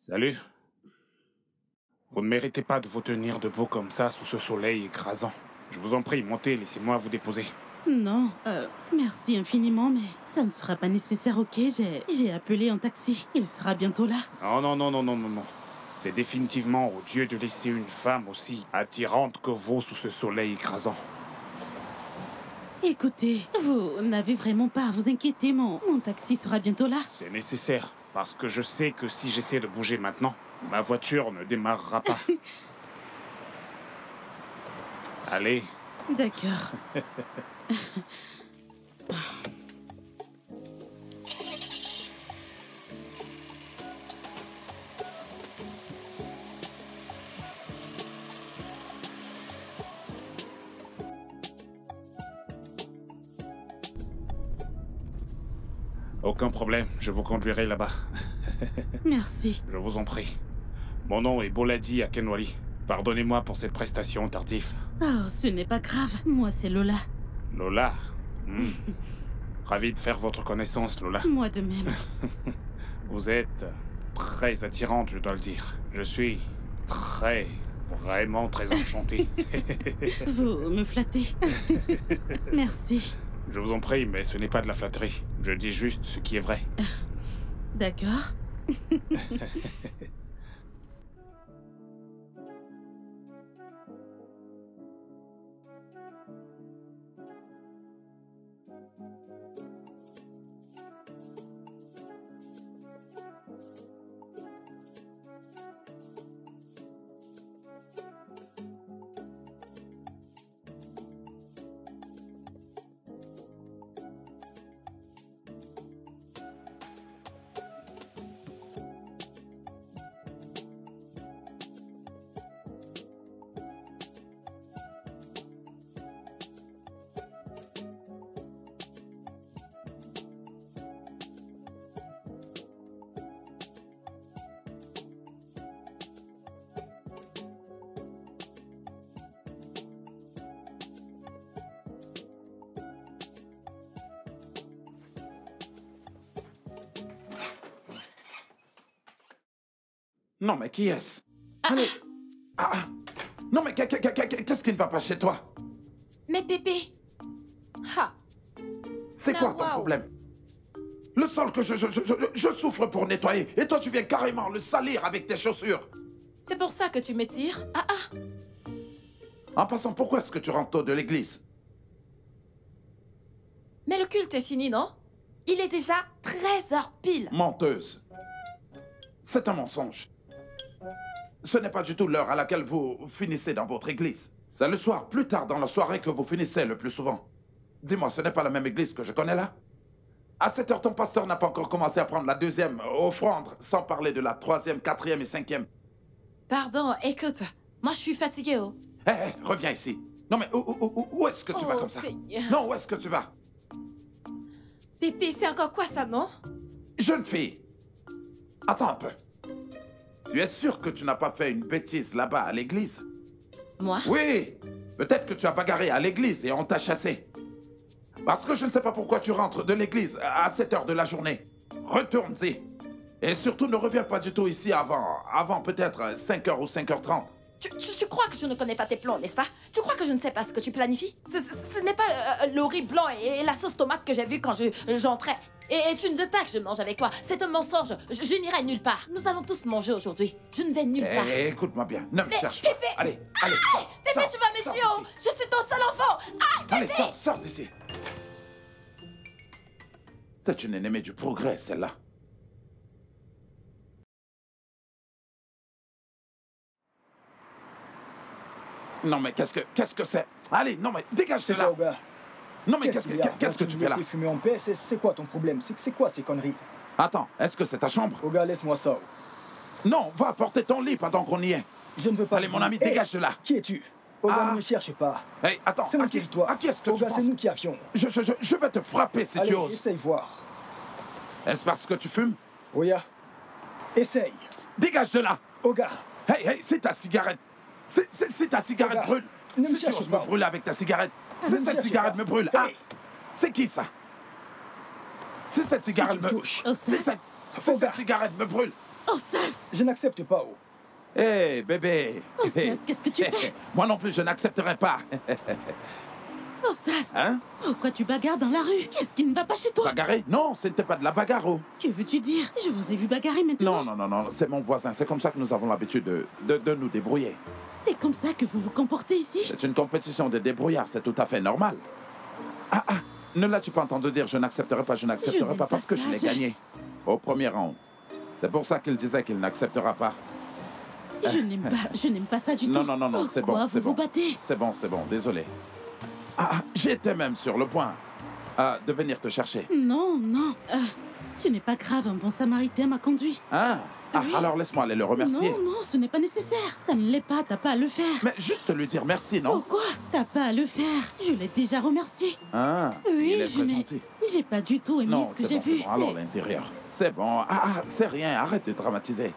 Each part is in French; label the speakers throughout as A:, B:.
A: Salut. Vous ne méritez pas de vous tenir debout comme ça sous ce soleil écrasant. Je vous en prie, montez, laissez-moi vous déposer.
B: Non, merci infiniment, mais ça ne sera pas nécessaire, ok? J'ai appelé un taxi. Il sera bientôt là.
A: Non, non, non, non, non, non, non. C'est définitivement odieux de laisser une femme aussi attirante que vous sous ce soleil écrasant.
B: Écoutez, vous n'avez vraiment pas à vous inquiéter, mon taxi sera bientôt là.
A: C'est nécessaire, parce que je sais que si j'essaie de bouger maintenant, ma voiture ne démarrera pas. Allez.
B: D'accord.
A: Aucun problème, je vous conduirai là-bas.
B: Merci.
A: Je vous en prie. Mon nom est Boladi Akenwali. Pardonnez-moi pour cette prestation tardive.
B: Oh, ce n'est pas grave. Moi, c'est Lola.
A: Lola. Ravi de faire votre connaissance, Lola.
B: Moi de même.
A: Vous êtes très attirante, je dois le dire. Je suis vraiment très enchanté.
B: Vous me flattez. Merci.
A: Je vous en prie, mais ce n'est pas de la flatterie. Je dis juste ce qui est vrai.
B: D'accord.
C: Non, mais qui est-ce? Allez. Non, mais qu'est-ce qui ne va pas chez toi?
D: Mais Pépé. Ha.
C: C'est quoi ton problème? Le sol que je souffre pour nettoyer, et toi tu viens carrément le salir avec tes chaussures.
D: C'est pour ça que tu m'étires?
C: En passant, pourquoi est-ce que tu rentres tôt de l'église?
D: Mais le culte est fini, non? Il est déjà 13h pile.
C: Menteuse. C'est un mensonge. Ce n'est pas du tout l'heure à laquelle vous finissez dans votre église. C'est le soir, plus tard dans la soirée, que vous finissez le plus souvent. Dis-moi, ce n'est pas la même église que je connais là? À 7 heures, ton pasteur n'a pas encore commencé à prendre la deuxième offrande, sans parler de la troisième, quatrième et cinquième.
D: Pardon, écoute, moi je suis fatiguée, oh.
C: Hé, reviens ici. Non mais où est-ce que tu vas comme ça?
D: Seigneur.
C: Non, où est-ce que tu vas?
D: Pépé, c'est encore quoi ça, non?
C: Jeune fille, attends un peu. Tu es sûr que tu n'as pas fait une bêtise là-bas à l'église?
D: Moi?
C: Oui, peut-être que tu as bagarré à l'église et on t'a chassé. Parce que je ne sais pas pourquoi tu rentres de l'église à 7 heures de la journée. Retourne-y. Et surtout, ne reviens pas du tout ici avant peut-être 5 heures ou 5h30.
D: Tu crois que je ne connais pas tes plans, n'est-ce pas? Tu crois que je ne sais pas ce que tu planifies? Ce n'est pas le riz blanc et la sauce tomate que j'ai vu quand j'entrais. Et tu ne veux pas que je mange avec toi. C'est un mensonge. Je n'irai nulle part. Nous allons tous manger aujourd'hui. Je ne vais nulle part.
C: Écoute-moi bien. Ne me cherche
D: Pépé.
C: pas. Allez.
D: Pépé, tu vas me tuer. Oh. Je suis ton seul enfant.
C: Allez, sors d'ici. C'est une ennemie du progrès, celle-là. Non, mais qu'est-ce que c'est? Allez, non, mais dégage de là. Non, mais qu'est-ce que tu fais là?
E: Fumer en paix, c'est quoi ton problème? C'est quoi ces conneries?
C: Attends, est-ce que c'est ta chambre?
E: Oga, laisse-moi ça.
C: Non, va apporter ton lit pendant qu'on y est.
E: Je ne veux pas...
C: Allez, mon ami, dégage de là.
E: Qui es-tu? Oga, ne me cherche pas.
C: Hey, attends,
E: c'est mon territoire.
C: À qui est-ce que tu
E: penses?
C: c'est
E: nous qui avions.
C: Je vais te frapper si tu oses.
E: Essaye voir.
C: Est-ce parce que tu fumes?
E: Oya, essaye.
C: Dégage de là.
E: Oga.
C: Hey, c'est ta cigarette. C'est ta cigarette
E: Oga,
C: brûle.
E: ne me
C: Si tu
E: cherche
C: oses
E: pas.
C: me brûler avec ta cigarette.
E: Ne me
C: Si cette
E: cherche
C: cigarette
E: pas.
C: me brûle.
E: Hey.
C: C'est qui ça? Si cette cigarette
E: tu me touches.
C: Si cette cigarette me brûle.
B: Oh, Sas!
E: Je n'accepte pas, oh.
C: Hé, bébé.
B: Oh, Sas, qu'est-ce que tu fais?
C: Moi non plus, je n'accepterai pas.
B: Oh, Sas!
C: Hein?
B: Pourquoi tu bagarres dans la rue? Qu'est-ce qui ne va pas chez toi?
C: Bagarrer? Non, ce n'était pas de la bagarre, oh.
B: Que veux-tu dire? Je vous ai vu bagarrer maintenant.
C: Non, c'est mon voisin. C'est comme ça que nous avons l'habitude de nous débrouiller.
B: C'est comme ça que vous vous comportez ici?
C: C'est une compétition de débrouillards, c'est tout à fait normal. Ah, ne l'as-tu pas entendu dire je n'accepterai pas parce que je l'ai gagné. Au premier round. C'est pour ça qu'il disait qu'il n'acceptera pas.
B: Je n'aime pas ça du tout.
C: Non, c'est bon,
B: Pourquoi
C: c'est
B: vous
C: bon.
B: vous battez?
C: C'est bon, désolé. J'étais même sur le point de venir te chercher.
B: Non. Ce n'est pas grave, un bon samaritain m'a conduit.
C: Oui. Alors laisse-moi aller le remercier.
B: Non, ce n'est pas nécessaire. Ça ne l'est pas, t'as pas à le faire.
C: Mais juste lui dire merci, non?
B: Pourquoi? T'as pas à le faire. Je l'ai déjà remercié.
C: il
B: Oui,
C: est très gentil.
B: j'ai pas du tout aimé ce que j'ai vu.
C: C'est bon, alors l'intérieur. C'est bon. C'est rien, arrête de dramatiser.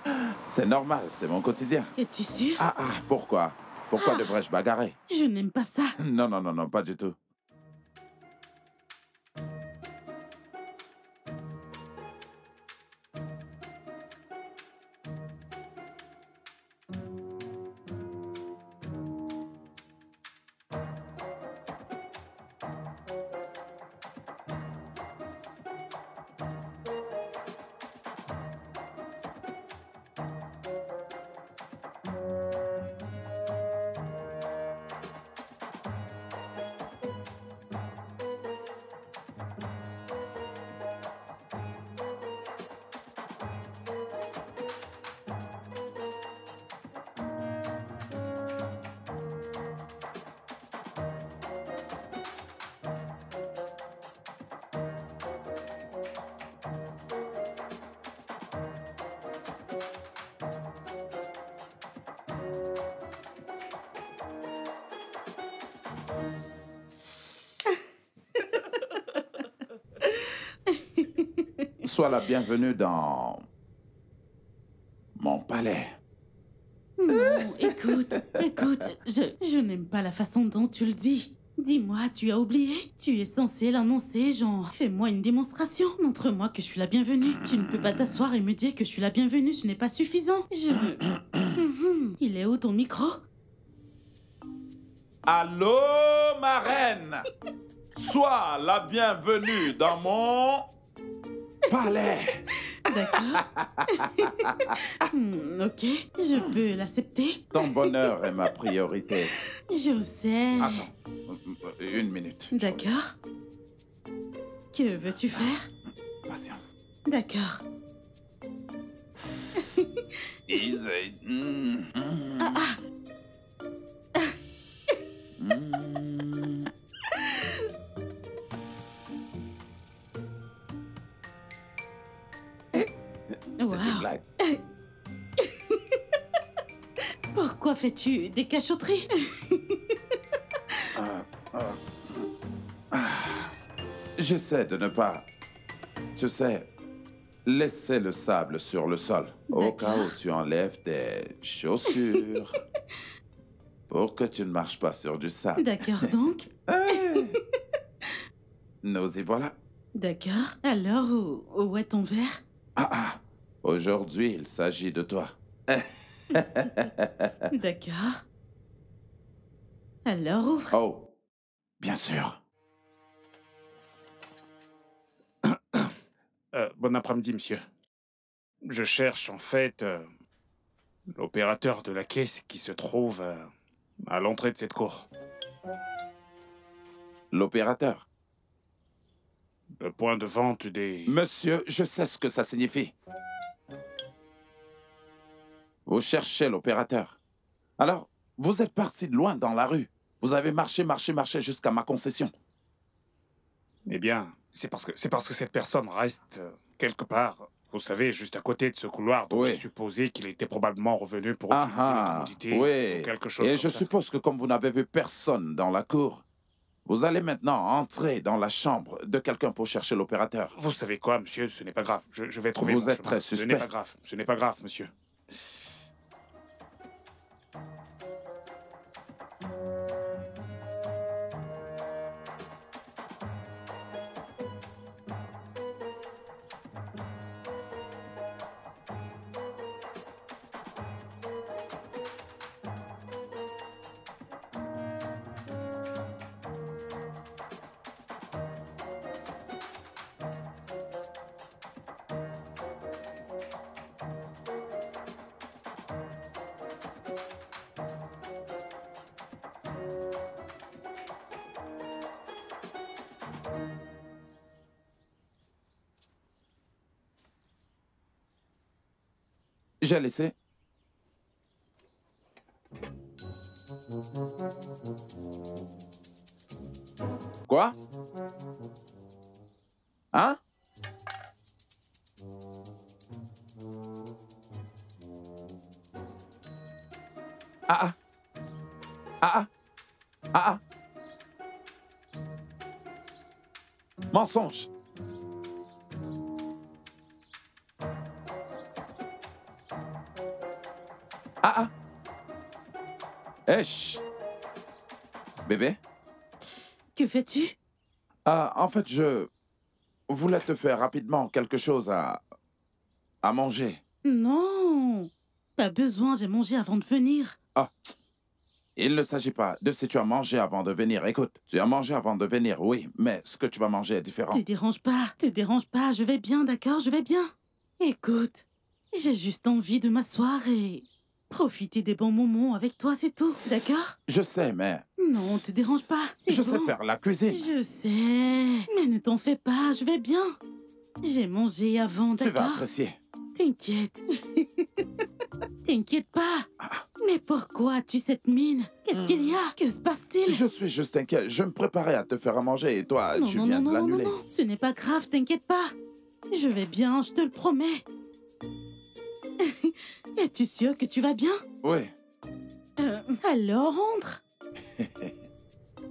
C: C'est normal, c'est mon quotidien.
B: Es-tu sûr?
C: Pourquoi? Pourquoi devrais-je bagarrer?
B: Je n'aime pas ça.
C: Non, pas du tout. Sois la bienvenue dans mon palais.
B: Non, écoute, je n'aime pas la façon dont tu le dis. Dis-moi, tu as oublié? Tu es censé l'annoncer, genre, fais-moi une démonstration. Montre-moi que je suis la bienvenue. Tu ne peux pas t'asseoir et me dire que je suis la bienvenue, ce n'est pas suffisant. Il est où ton micro?
C: Allô, ma reine? Sois la bienvenue dans mon palais.
B: D'accord. Ok, je peux l'accepter.
C: Ton bonheur est ma priorité.
B: Je le sais.
C: Attends, une minute.
B: D'accord. Que veux-tu faire?
C: Patience.
B: D'accord.
C: Easy. C'est une blague.
B: Pourquoi fais-tu des cachotteries?
C: J'essaie de ne pas, tu sais, laisser le sable sur le sol. Au cas où tu enlèves tes chaussures. Pour que tu ne marches pas sur du sable.
B: D'accord, donc.
C: Nous y voilà.
B: D'accord. Alors, où est ton verre?
C: Aujourd'hui, il s'agit de toi.
B: D'accord. Alors, ouvre.
C: Oh, bien sûr.
A: Bon après-midi, monsieur. Je cherche en fait l'opérateur de la caisse qui se trouve à l'entrée de cette cour.
C: L'opérateur.
A: Le point de vente des...
C: Monsieur, je sais ce que ça signifie. Vous cherchez l'opérateur. Alors, vous êtes parti de loin dans la rue. Vous avez marché jusqu'à ma concession.
A: Eh bien, c'est parce que cette personne reste quelque part, vous savez, juste à côté de ce couloir. Donc j'ai supposé qu'il était probablement revenu pour utiliser la commodité ou quelque chose
C: Et
A: comme
C: je
A: ça.
C: suppose que comme vous n'avez vu personne dans la cour, vous allez maintenant entrer dans la chambre de quelqu'un pour chercher l'opérateur.
A: Vous savez quoi, monsieur? Ce n'est pas grave. Je vais trouver
C: Vous
A: mon
C: êtes
A: chemin.
C: très
A: Ce
C: suspect.
A: n'est pas grave. Ce n'est pas grave, monsieur.
C: J'ai laissé. Quoi? Hein? Ah ah. Ah ah. Ah ah. Mensonge. Ah ah. Esh. Bébé?
B: Que fais-tu?
C: Ah, en fait, je voulais te faire rapidement quelque chose à manger.
B: Non, pas besoin, j'ai mangé avant de venir.
C: Ah, il ne s'agit pas de si tu as mangé avant de venir. Écoute, tu as mangé avant de venir, oui, mais ce que tu vas manger est différent.
B: Te dérange pas, je vais bien, d'accord, je vais bien. Écoute, j'ai juste envie de m'asseoir et profiter des bons moments avec toi, c'est tout, d'accord?
C: Je sais, mais...
B: Non, te dérange pas, c'est
C: Je
B: bon.
C: sais faire la cuisine.
B: Je sais, mais ne t'en fais pas, je vais bien. J'ai mangé avant,
C: Tu vas
B: d'accord?
C: apprécier.
B: T'inquiète. T'inquiète pas. Mais pourquoi as-tu cette mine? Qu'est-ce qu'il y a? Que se passe-t-il?
C: Je suis juste inquiet. Je me préparais à te faire à manger et toi, tu viens de l'annuler.
B: Non, ce n'est pas grave, t'inquiète pas. Je vais bien, je te le promets. Es-tu sûr que tu vas bien?
C: Oui.
B: Alors entre.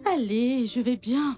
B: Allez, je vais bien.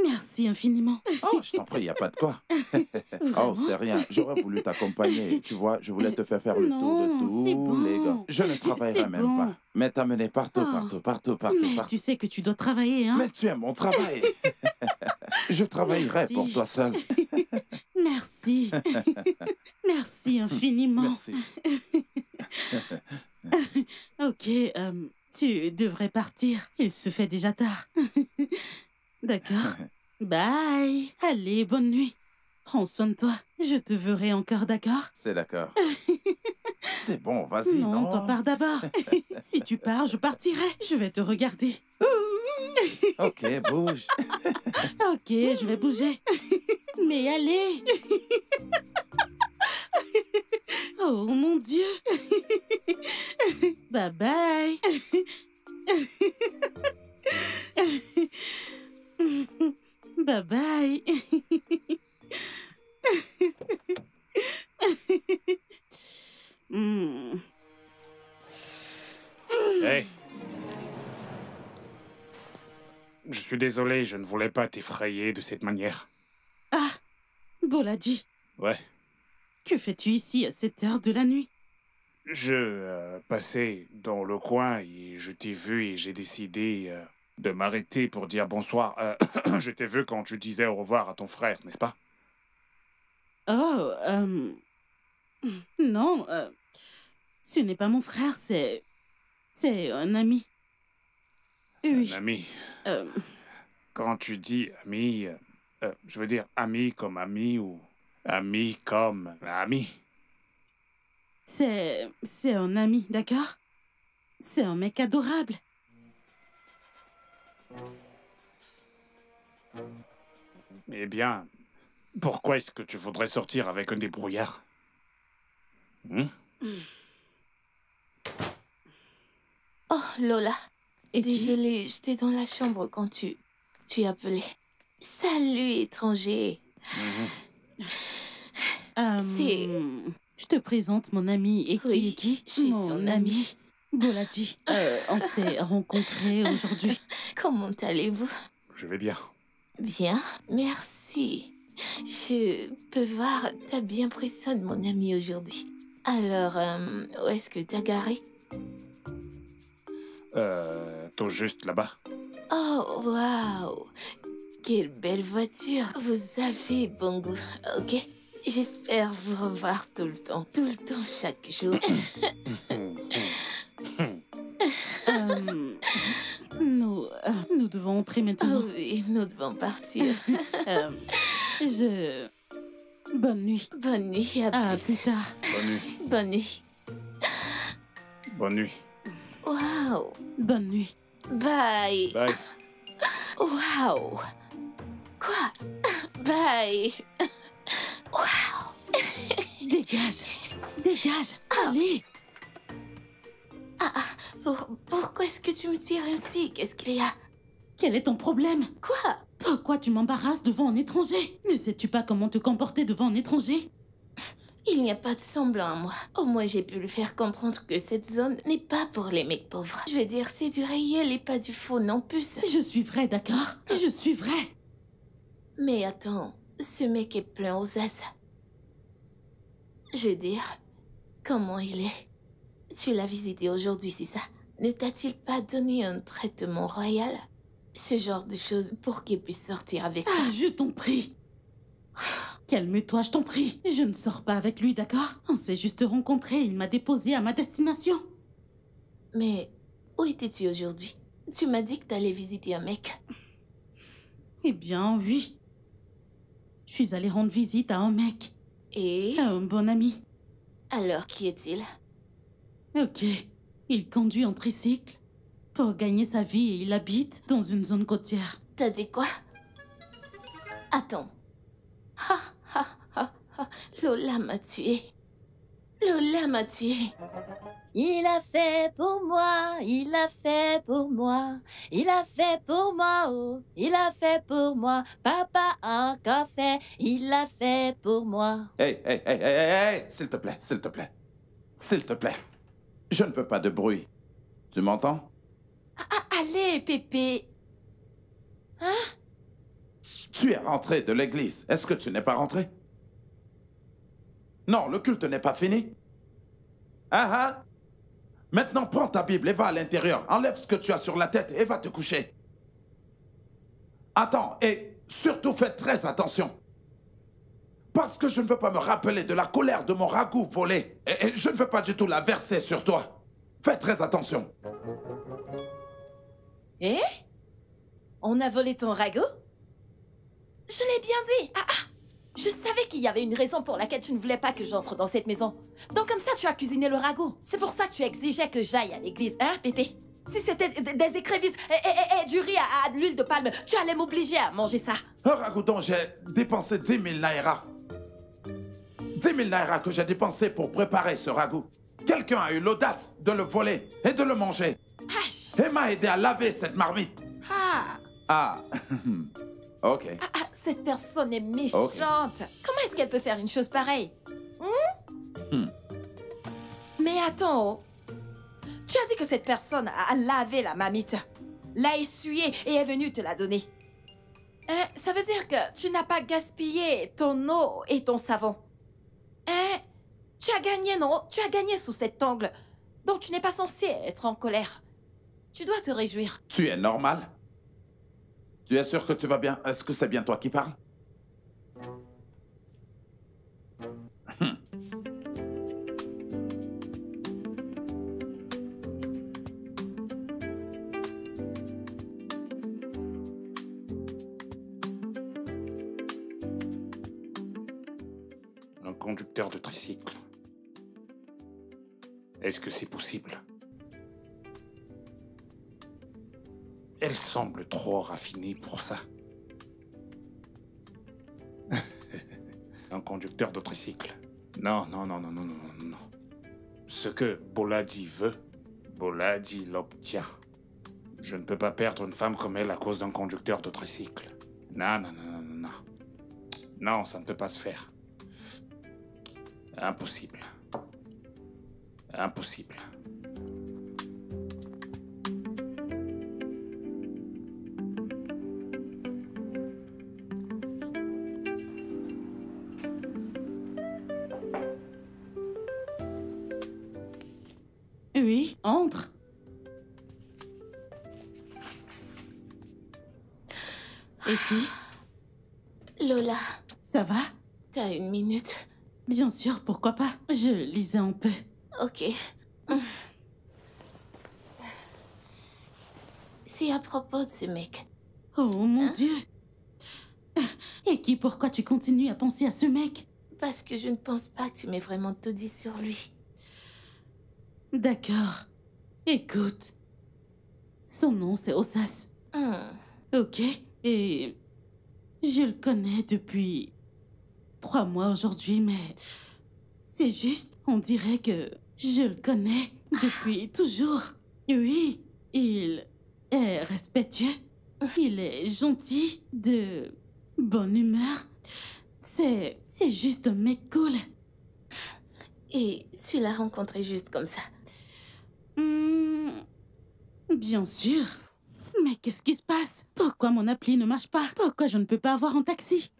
B: Merci infiniment.
C: Oh, je t'en prie, il n'y a pas de quoi. Oh, c'est rien. J'aurais voulu t'accompagner. Tu vois, je voulais te faire le tour de tous les gars. Je ne travaillerai même pas. Mais t'amener partout.
B: Mais tu sais que tu dois travailler, hein?
C: Mais tu es mon travail. Je travaillerai pour toi seul.
B: Merci. Merci infiniment.
C: Merci.
B: Ok, tu devrais partir. Il se fait déjà tard. D'accord. Bye. Allez, bonne nuit. Prends soin de toi. Je te verrai encore, d'accord?
C: C'est d'accord. C'est bon, vas-y, non?
B: Non, toi pars d'abord. Si tu pars, je partirai. Je vais te regarder.
C: Ok, bouge.
B: Ok, je vais bouger. Mais allez. Oh mon Dieu. Bye bye. Bye bye.
A: Hey. Je suis désolé, je ne voulais pas t'effrayer de cette manière.
B: Ah, Bolaji.
A: Ouais.
B: Que fais-tu ici à cette heure de la nuit?
A: Je passais dans le coin et je t'ai vu et j'ai décidé de m'arrêter pour dire bonsoir. Je t'ai vu quand tu disais au revoir à ton frère, n'est-ce pas?
B: Oh, non, ce n'est pas mon frère, c'est un ami. Oui.
A: Un ami. Quand tu dis ami, je veux dire ami comme ami ou ami comme ami.
B: C'est un ami, d'accord? C'est un mec adorable.
A: Eh bien, pourquoi est-ce que tu voudrais sortir avec un débrouillard?
D: Oh, Lola.
B: Et
D: désolée, j'étais dans la chambre quand tu appelais. Salut, étranger.
B: Je te présente mon ami Eki.
D: Je suis son amie.
B: Boladji. On s'est rencontrés aujourd'hui.
D: Comment allez-vous?
A: Je vais bien.
D: Bien, merci. Je peux voir, t'as bien pris soin de mon ami aujourd'hui. Alors, où est-ce que t'as garé?
A: Tout juste là-bas.
D: Oh, waouh! Quelle belle voiture! Vous avez bon goût, ok? J'espère vous revoir tout le temps, chaque jour.
B: Nous devons entrer maintenant.
D: Oh oui, nous devons partir.
B: Bonne nuit.
D: Bonne nuit,
B: À plus tard.
A: Bonne nuit.
D: Bonne nuit.
A: Bonne nuit.
D: Waouh!
B: Bonne nuit.
D: Bye.
A: Bye.
D: Waouh! Quoi? Bye. Waouh!
B: Dégage. Allez.
D: Pourquoi est-ce que tu me tires ainsi? Qu'est-ce qu'il y a?
B: Quel est ton problème?
D: Quoi?
B: Pourquoi tu m'embarrasses devant un étranger? Ne sais-tu pas comment te comporter devant un étranger?
D: Il n'y a pas de semblant à moi. Au moins, j'ai pu lui faire comprendre que cette zone n'est pas pour les mecs pauvres. Je veux dire, c'est du réel et pas du faux non plus.
B: Je suis vrai, d'accord? Je suis vrai.
D: Mais attends, ce mec est plein aux as. Je veux dire, comment il est? Tu l'as visité aujourd'hui, c'est ça? Ne t'a-t-il pas donné un traitement royal? Ce genre de choses pour qu'il puisse sortir avec toi.
B: Ah, je t'en prie. Calme-toi, je t'en prie. Je ne sors pas avec lui, d'accord? On s'est juste rencontrés, il m'a déposé à ma destination.
D: Mais où étais-tu aujourd'hui? Tu m'as dit que t'allais visiter un mec.
B: Eh bien, oui. Je suis allée rendre visite à un mec.
D: Et?
B: À un bon ami.
D: Alors, qui est-il?
B: Ok. Il conduit un tricycle. Pour gagner sa vie, il habite dans une zone côtière.
D: T'as dit quoi? Attends. Lola m'a tué. Lola m'a tué.
F: Il a fait pour moi, il a fait pour moi, il a fait pour moi, oh, il a fait pour moi. Papa a encore fait, il a fait pour moi.
C: Hey, s'il te plaît, s'il te plaît. S'il te plaît. Je ne veux pas de bruit. Tu m'entends?
D: Allez, Pépé. Hein?
C: Tu es rentré de l'église. Est-ce que tu n'es pas rentré? Non, le culte n'est pas fini. Maintenant, prends ta Bible et va à l'intérieur. Enlève ce que tu as sur la tête et va te coucher. Attends, et surtout fais très attention. Parce que je ne veux pas me rappeler de la colère de mon ragoût volé. Et je ne veux pas du tout la verser sur toi. Fais très attention.
D: Eh? On a volé ton ragoût? Je l'ai bien dit. Je savais qu'il y avait une raison pour laquelle tu ne voulais pas que j'entre dans cette maison. Donc comme ça, tu as cuisiné le ragoût. C'est pour ça que tu exigeais que j'aille à l'église, hein, Pépé? Si c'était des écrevisses et du riz à de l'huile de palme, tu allais m'obliger à manger ça.
C: Un ragoût dont j'ai dépensé 10 000 naira. 10 000 naira que j'ai dépensé pour préparer ce ragoût. Quelqu'un a eu l'audace de le voler et de le manger. Et m'a aidé à laver cette marmite. Ok.
D: Cette personne est méchante. Okay. Comment est-ce qu'elle peut faire une chose pareille? Mais attends, tu as dit que cette personne a lavé la marmite, l'a essuyée et est venue te la donner. Ça veut dire que tu n'as pas gaspillé ton eau et ton savon. Tu as gagné, non? Tu as gagné sous cet angle. Donc tu n'es pas censé être en colère. Tu dois te réjouir.
C: Tu es normal? Tu es sûr que tu vas bien? Est-ce que c'est bien toi qui parles?
A: Un conducteur de tricycle. Est-ce que c'est possible? Elle Elle semble trop raffinée pour ça. Un conducteur de tricycle. Non. Ce que Boladi veut, Boladi l'obtient. Je ne peux pas perdre une femme comme elle à cause d'un conducteur de tricycle. Non. Non, ça ne peut pas se faire. Impossible. Impossible.
B: Oui, entre. Et puis,
F: Lola,
B: ça va?
F: t'as une minute?
B: Bien sûr, pourquoi pas? Je lisais un peu.
F: Ok. C'est à propos de ce mec.
B: Oh mon Dieu! Et qui, pourquoi tu continues à penser à ce mec?
F: Parce que je ne pense pas que tu m'aies vraiment tout dit sur lui.
B: D'accord. Écoute. Son nom, c'est Osas. Ok? Et je le connais depuis 3 mois aujourd'hui, mais c'est juste, on dirait que je le connais depuis toujours. Oui, il est respectueux, il est gentil, de bonne humeur. C'est juste un mec cool.
F: Et tu l'as rencontré juste comme ça?
B: Bien sûr. Mais qu'est-ce qui se passe? Pourquoi mon appli ne marche pas? Pourquoi je ne peux pas avoir un taxi?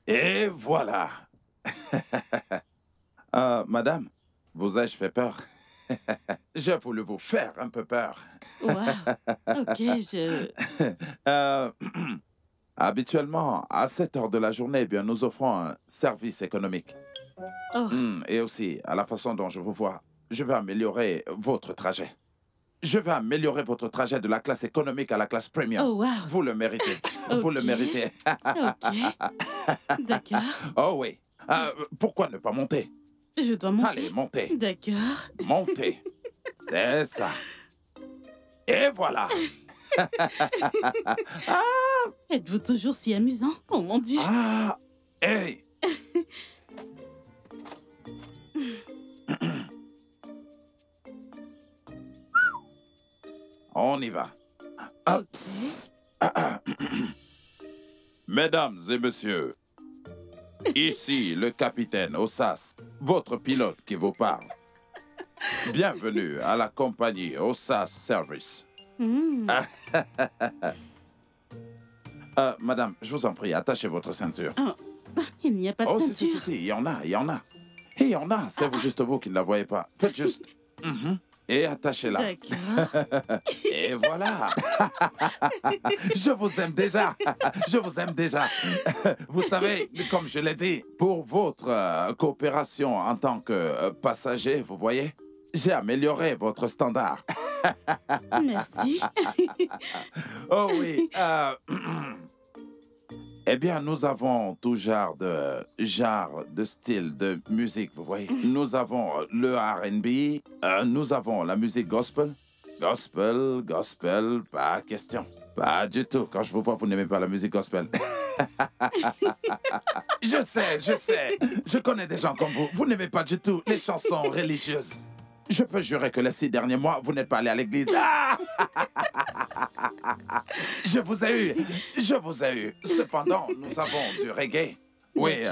C: Et voilà. Madame, vous ai-je fait peur? J'ai voulu vous faire un peu peur.
B: Wow. Ok,
C: Habituellement, à cette heure de la journée, eh bien, nous offrons un service économique.
B: Oh.
C: Et aussi, à la façon dont je vous vois, je vais améliorer votre trajet. Je vais améliorer votre trajet de la classe économique à la classe premium.
B: Oh, wow.
C: Vous le méritez. Vous le méritez.
B: Ok. D'accord.
C: Oh oui. Pourquoi ne pas monter?
B: Je dois monter.
C: Allez, montez.
B: D'accord.
C: Montez. C'est ça. Et voilà.
B: Êtes-vous toujours si amusant? Oh mon Dieu.
C: Hey. On y va. Mesdames et messieurs, ici le capitaine Osas, votre pilote qui vous parle. Bienvenue à la compagnie Osas Service. Madame, je vous en prie, attachez votre ceinture.
B: Il n'y a pas de ceinture.
C: Si, il y en a. Et il y en a, c'est juste vous qui ne la voyez pas. Faites juste... Et attachez-la.
B: D'accord.
C: Et voilà. Je vous aime déjà. Je vous aime déjà. Vous savez, comme je l'ai dit, pour votre coopération en tant que passager, vous voyez, j'ai amélioré votre standard.
B: Merci.
C: Oh oui. Eh bien, nous avons tout genre de style de musique, vous voyez. Nous avons le R&B, nous avons la musique gospel. Gospel, pas question. Pas du tout. Quand je vous vois, vous n'aimez pas la musique gospel. Je sais. Je connais des gens comme vous. Vous n'aimez pas du tout les chansons religieuses. Je peux jurer que les 6 derniers mois, vous n'êtes pas allé à l'église. Je vous ai eu. Cependant, nous avons du reggae. Oui,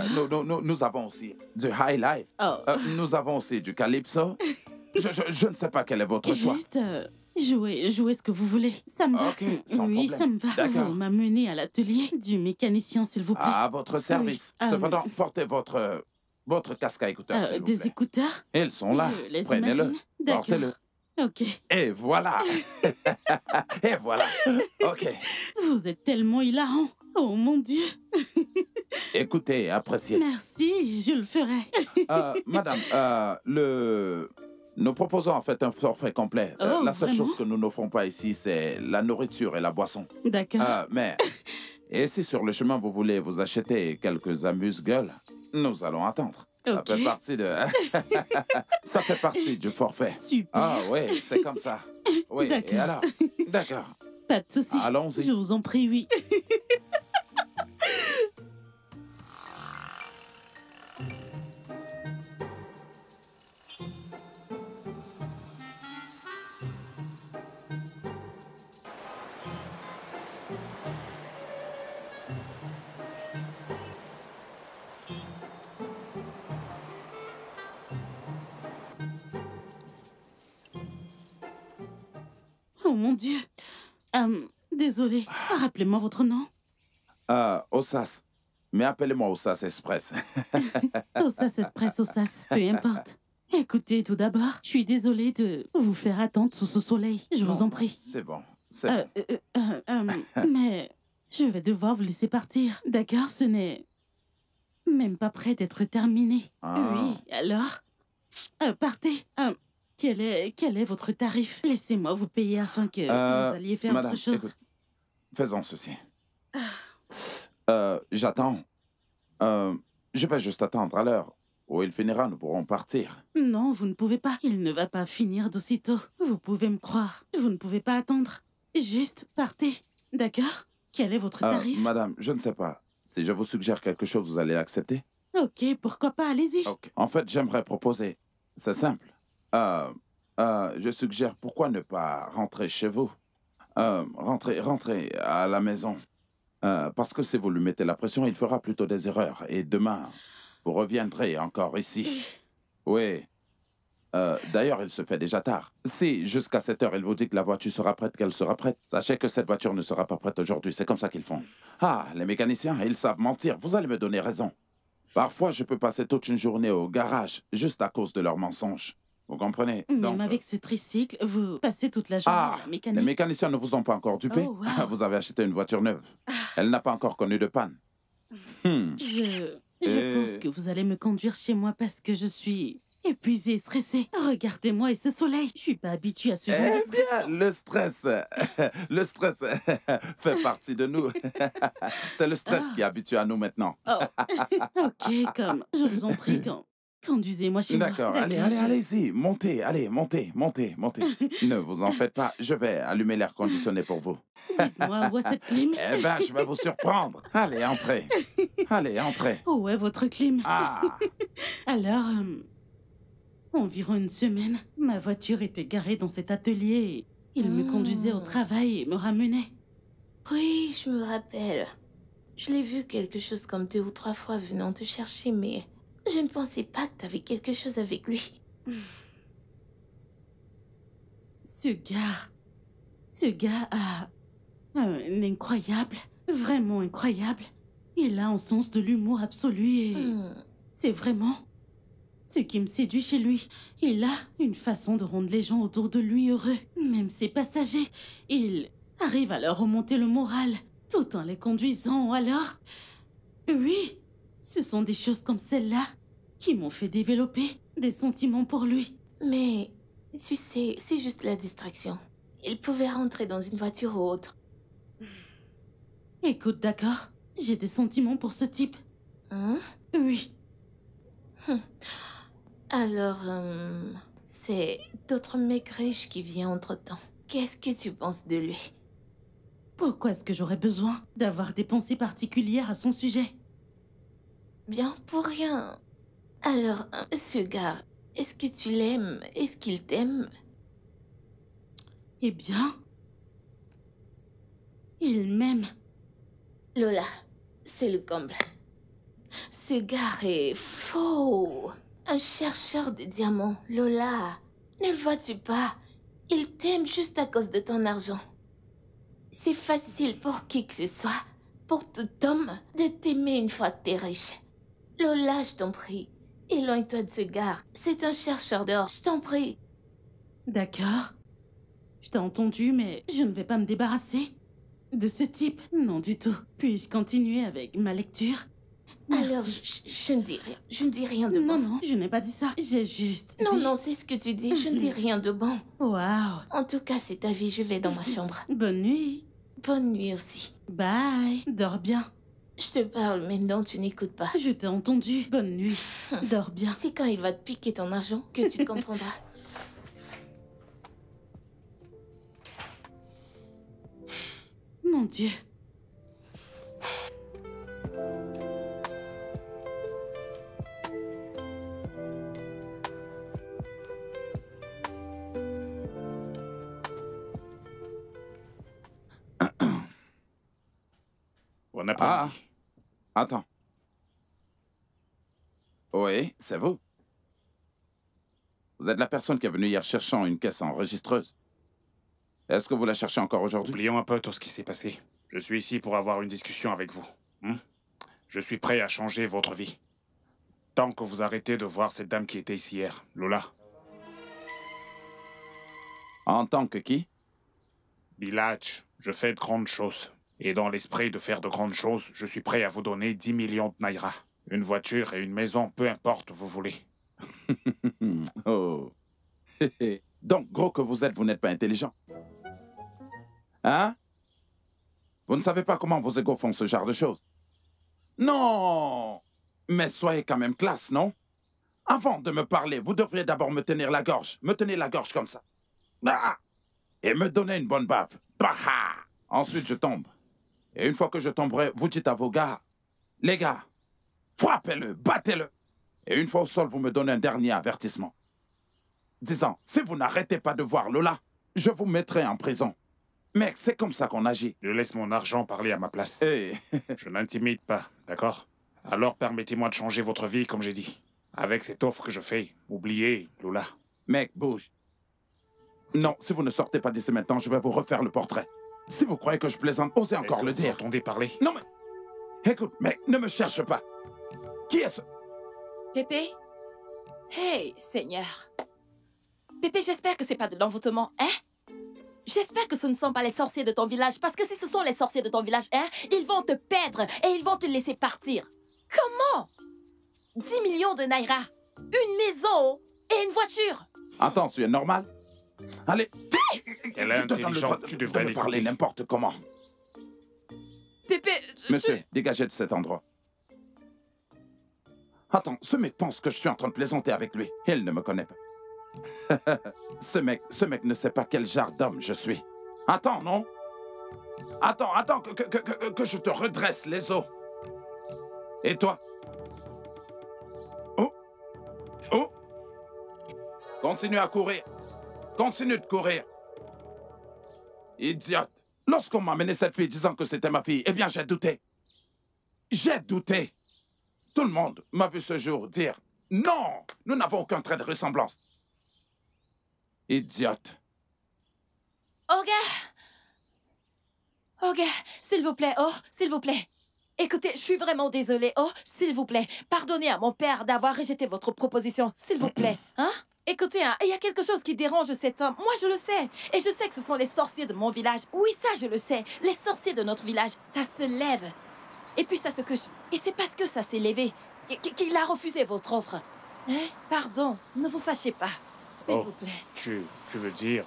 C: nous avons aussi du high life. Nous avons aussi du calypso. Je ne sais pas quel est votre choix.
B: Jouez ce que vous voulez. Ça me va.
C: Ok, sans
B: oui,
C: problème.
B: ça me va.
C: D'accord.
B: Vous m'amenez à l'atelier du mécanicien, s'il vous plaît.
C: À votre service.
B: Oui,
C: Cependant, portez votre casque à écouteurs, s'il vous plaît.
B: Des écouteurs?
C: Ils sont là.
B: Je les
C: Prenez-le.
B: imagine. D'accord.
C: Portez-le.
B: Ok.
C: Et voilà. Et voilà. Ok.
B: Vous êtes tellement hilarant. Oh mon Dieu.
C: Écoutez, appréciez.
B: Merci, je le ferai.
C: Madame, nous proposons en fait un forfait complet.
B: Oh,
C: la seule
B: vraiment?
C: chose que nous n'offrons pas ici, c'est la nourriture et la boisson.
B: D'accord.
C: Mais, et si sur le chemin vous voulez vous acheter quelques amuse-gueules, nous allons attendre. Ça
B: Ok.
C: fait partie de... Ça fait partie du forfait.
B: Super.
C: Ah oui, c'est comme ça. Oui,
B: D'accord.
C: et alors? D'accord.
B: Pas de souci.
C: Allons-y.
B: Je vous en prie, oui. Oh mon Dieu. Désolée. Rappelez-moi votre nom.
C: Ossas. Mais appelez-moi Ossas Express.
B: Ossas Express, Ossas. Peu importe. Écoutez, tout d'abord, je suis désolée de vous faire attendre sous ce soleil. Je vous en prie.
C: C'est bon. C'est bon.
B: Mais je vais devoir vous laisser partir. D'accord, ce n'est même pas prêt d'être terminé.
C: Ah.
B: Oui, alors partez. Quel est votre tarif? Laissez-moi vous payer afin que vous alliez faire
C: madame,
B: autre chose.
C: écoute, faisons ceci. J'attends. Je vais juste attendre à l'heure où il finira, nous pourrons partir.
B: Non, vous ne pouvez pas. Il ne va pas finir d'aussitôt. Vous pouvez me croire. Vous ne pouvez pas attendre. Juste partez. D'accord? Quel est votre tarif?
C: Madame, je ne sais pas. Si je vous suggère quelque chose, vous allez accepter?
B: Ok, pourquoi pas, allez-y.
C: Ok. En fait, j'aimerais proposer. C'est simple. Je suggère pourquoi ne pas rentrer chez vous. Rentrez à la maison. Parce que si vous lui mettez la pression, il fera plutôt des erreurs. Et demain, vous reviendrez encore ici. Oui. D'ailleurs, il se fait déjà tard. Si, jusqu'à 7 heures, il vous dit que la voiture sera prête, qu'elle sera prête, sachez que cette voiture ne sera pas prête aujourd'hui. C'est comme ça qu'ils font. Ah, les mécaniciens, ils savent mentir. Vous allez me donner raison. Parfois, je peux passer toute une journée au garage, juste à cause de leurs mensonges. Vous comprenez?
B: Même avec ce tricycle, vous passez toute la journée à la mécanique.
C: Les mécaniciens ne vous ont pas encore dupé?
B: Oh, wow.
C: Vous avez acheté une voiture neuve. Elle n'a pas encore connu de panne.
B: Je pense que vous allez me conduire chez moi parce que je suis épuisée et stressée. Regardez-moi et ce soleil. Je suis pas habituée à ce genre de stress.
C: Bien, le stress fait partie de nous. C'est le stress qui est habitué à nous maintenant.
B: Oh. Ok, je vous en prie, conduisez-moi chez moi.
C: D'accord, allez-y, montez, montez. Ne vous en faites pas, je vais allumer l'air conditionné pour vous.
B: Dites-moi, où est cette clim?
C: Eh ben, je vais vous surprendre. Allez, entrez.
B: Où est votre clim?
C: Ah.
B: Alors, environ une semaine, ma voiture était garée dans cet atelier. Il me conduisait au travail et me ramenait.
F: Oui, je me rappelle. Je l'ai vu quelque chose comme 2 ou 3 fois venant te chercher, mais je ne pensais pas que tu avais quelque chose avec lui.
B: Ce gars a un incroyable, vraiment incroyable. Il a un sens de l'humour absolu et c'est vraiment ce qui me séduit chez lui. Il a une façon de rendre les gens autour de lui heureux, même ses passagers. Il arrive à leur remonter le moral tout en les conduisant. Alors, oui, ce sont des choses comme celle-là qui m'ont fait développer des sentiments pour lui.
F: Mais, tu sais, c'est juste la distraction. Il pouvait rentrer dans une voiture ou autre.
B: Écoute, d'accord, j'ai des sentiments pour ce type.
F: Hein?
B: Oui.
F: Alors, c'est d'autres mecs riches qui viennent entre-temps. Qu'est-ce que tu penses de lui?
B: Pourquoi est-ce que j'aurais besoin d'avoir des pensées particulières à son sujet?
F: Bien pour rien. Alors, ce gars, est-ce que tu l'aimes? Est-ce qu'il t'aime?
B: Eh bien, il m'aime.
F: Lola, c'est le comble. Ce gars est faux. Un chercheur de diamants, Lola. Ne le vois-tu pas? Il t'aime juste à cause de ton argent. C'est facile pour qui que ce soit, pour tout homme, de t'aimer une fois que t'es riche. Lola, je t'en prie, éloigne-toi de ce gars. C'est un chercheur d'or, je t'en prie.
B: D'accord. Je t'ai entendu, mais je ne vais pas me débarrasser de ce type. Non du tout. Puis-je continuer avec ma lecture? Merci.
F: Alors, je ne dis rien. Je ne dis rien de bon.
B: Non, je n'ai pas dit ça. J'ai juste dit...
F: Non, c'est ce que tu dis. Je ne dis rien de bon.
B: Waouh.
F: En tout cas, c'est ta vie. Je vais dans ma chambre.
B: Bonne nuit.
F: Bonne nuit aussi.
B: Bye. Dors bien.
F: Je te parle, mais non, tu n'écoutes pas.
B: Je t'ai entendu. Bonne nuit. Dors bien.
F: C'est quand il va te piquer ton argent que tu comprendras.
B: Mon Dieu.
A: Bon après-midi.
C: Attends. Oui, c'est vous. Vous êtes la personne qui est venue hier cherchant une caisse enregistreuse. Est-ce que vous la cherchez encore aujourd'hui?
A: Oublions un peu tout ce qui s'est passé. Je suis ici pour avoir une discussion avec vous. Je suis prêt à changer votre vie. Tant que vous arrêtez de voir cette dame qui était ici hier, Lola.
C: En tant que qui?
A: Bilhadj, je fais de grandes choses. Et dans l'esprit de faire de grandes choses, je suis prêt à vous donner 10 millions de naira. Une voiture et une maison, peu importe, vous voulez.
C: Oh. Donc, gros que vous êtes, vous n'êtes pas intelligent. Hein? Vous ne savez pas comment vos égos font ce genre de choses? Non! Mais soyez quand même classe, non? Avant de me parler, vous devriez d'abord me tenir la gorge. Me tenir la gorge comme ça. Ah! Et me donner une bonne baffe. Bah! Ensuite, je tombe. Et une fois que je tomberai, vous dites à vos gars, les gars, frappez-le, battez-le. Et une fois au sol, vous me donnez un dernier avertissement. Disant, si vous n'arrêtez pas de voir Lola, je vous mettrai en prison. Mec, c'est comme ça qu'on agit.
A: Je laisse mon argent parler à ma place.
C: Hey.
A: Je n'intimide pas, d'accord? Alors permettez-moi de changer votre vie, comme j'ai dit. Avec cette offre que je fais, oubliez Lola.
C: Mec, bouge. Non, si vous ne sortez pas d'ici maintenant, je vais vous refaire le portrait. Si vous croyez que je plaisante, osez encore le dire.
A: Vous entendez parler?
C: Non, mais... Écoute, mec, ne me cherche pas. Qui est ce...
D: Pépé? Hey, Seigneur. Pépé, j'espère que c'est pas de l'envoûtement, hein? J'espère que ce ne sont pas les sorciers de ton village, parce que si ce sont les sorciers de ton village, hein, ils vont te perdre et ils vont te laisser partir. Comment? 10 millions de naira, une maison et une voiture.
C: Attends, tu es normal? Allez,
A: elle est intelligente, tu devrais
C: me parler n'importe comment.
D: Pépé,
C: Monsieur, dégagez de cet endroit. Attends, ce mec pense que je suis en train de plaisanter avec lui. Il ne me connaît pas. Ce mec ne sait pas quel genre d'homme je suis. Attends, non? Attends, que je te redresse les os. Et toi? Oh! Continue à courir. Continue de courir. Idiote. Lorsqu'on m'a amené cette fille disant que c'était ma fille, eh bien, j'ai douté. J'ai douté. Tout le monde m'a vu ce jour dire « Non, nous n'avons aucun trait de ressemblance. » Idiote.
D: Oh, gars, s'il vous plaît, oh, s'il vous plaît. Écoutez, je suis vraiment désolée. Oh, s'il vous plaît, pardonnez à mon père d'avoir rejeté votre proposition. S'il vous plaît, hein? Écoutez, hein, il y a quelque chose qui dérange cet homme. Moi, je le sais. Et je sais que ce sont les sorciers de mon village. Oui, ça, je le sais. Les sorciers de notre village, ça se lève. Et puis ça se couche. Et c'est parce que ça s'est levé qu'il a refusé votre offre. Hein? Pardon, ne vous fâchez pas. S'il vous plaît.
A: Tu veux dire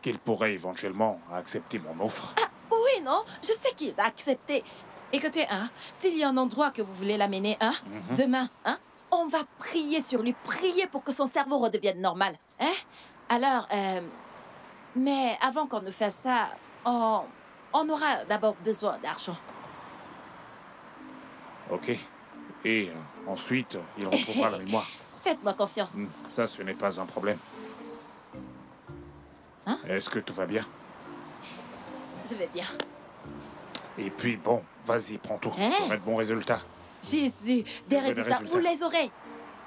A: qu'il pourrait éventuellement accepter mon offre?
D: Ah, oui, non? Je sais qu'il va accepter. Écoutez, hein, s'il y a un endroit que vous voulez l'amener, hein, demain, hein, on va prier sur lui, prier pour que son cerveau redevienne normal. Hein? Alors, mais avant qu'on ne fasse ça, on aura d'abord besoin d'argent.
A: Ok. Et ensuite, il retrouvera la mémoire.
D: Faites-moi confiance.
A: Ça, ce n'est pas un problème.
D: Hein?
A: Est-ce que tout va bien?
D: Je vais bien.
A: Et puis, bon, vas-y, prends tout.
D: Hein?
A: Ça va être bon résultat.
D: Jésus, des résultats, vous les aurez.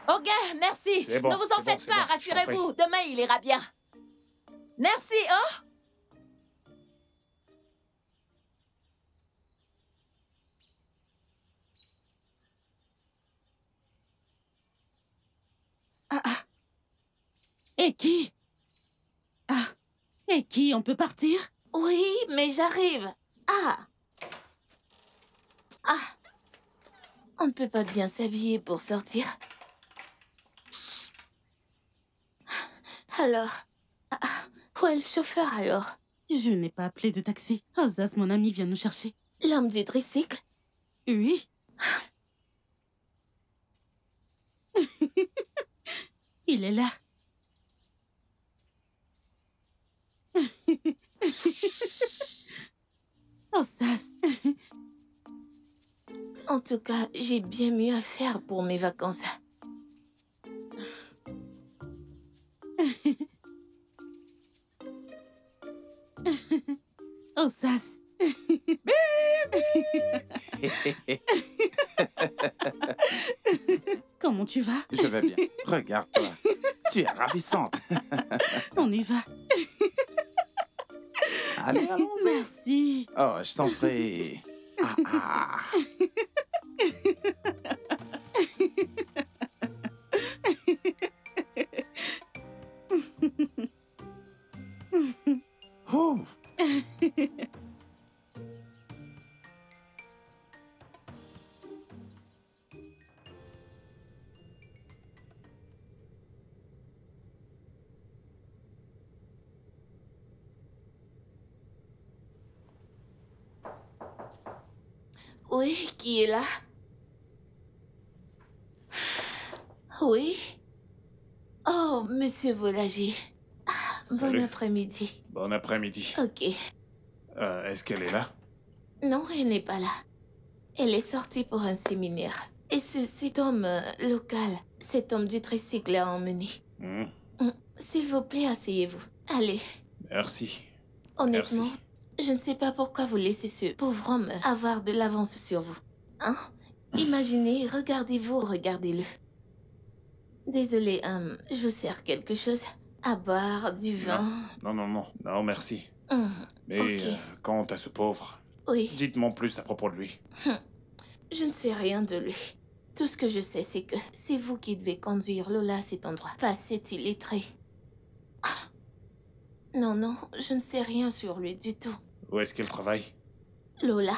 D: Oh, gars, merci.
A: Bon,
D: ne vous en faites pas, rassurez-vous. Demain, il ira bien.
F: Merci, oh!
B: Et qui? Ah, et qui? On peut partir?
D: Oui, mais j'arrive. On ne peut pas bien s'habiller pour sortir. Alors, où est le chauffeur alors?
B: Je n'ai pas appelé de taxi. Ozas, mon ami, vient nous chercher.
D: L'homme du tricycle?
B: Oui. Il est là. Ozas.
D: En tout cas, j'ai bien mieux à faire pour mes vacances.
B: Ozas. Comment tu vas?
C: Je vais bien. Regarde-toi. Tu es ravissante.
B: On y va.
C: Allez, allons-y.
B: Merci.
C: Oh, je t'en prie. Oh.
D: Oui, qui est là? Oui? Oh, monsieur Volager. Bon
A: Salut.
D: après-midi.
A: Bon après-midi.
D: Ok.
A: Est-ce qu'elle est là?
D: Non, elle n'est pas là. Elle est sortie pour un séminaire. Et cet homme local, cet homme du tricycle l'a emmené. S'il vous plaît, asseyez-vous. Allez.
A: Merci.
D: Honnêtement,
A: Merci.
D: je ne sais pas pourquoi vous laissez ce pauvre homme avoir de l'avance sur vous. Hein? Imaginez, regardez-le. Désolée, je vous sers quelque chose? À boire, du vin?
A: Non, merci. Mais
D: ok.
A: quant à ce pauvre,
D: Oui,
A: dites-moi plus à propos de lui.
D: je ne sais rien de lui. Tout ce que je sais, c'est que c'est vous qui devez conduire Lola à cet endroit, pas cet illettré. Non, je ne sais rien sur lui du tout.
A: Où est-ce qu'elle travaille?
D: Lola,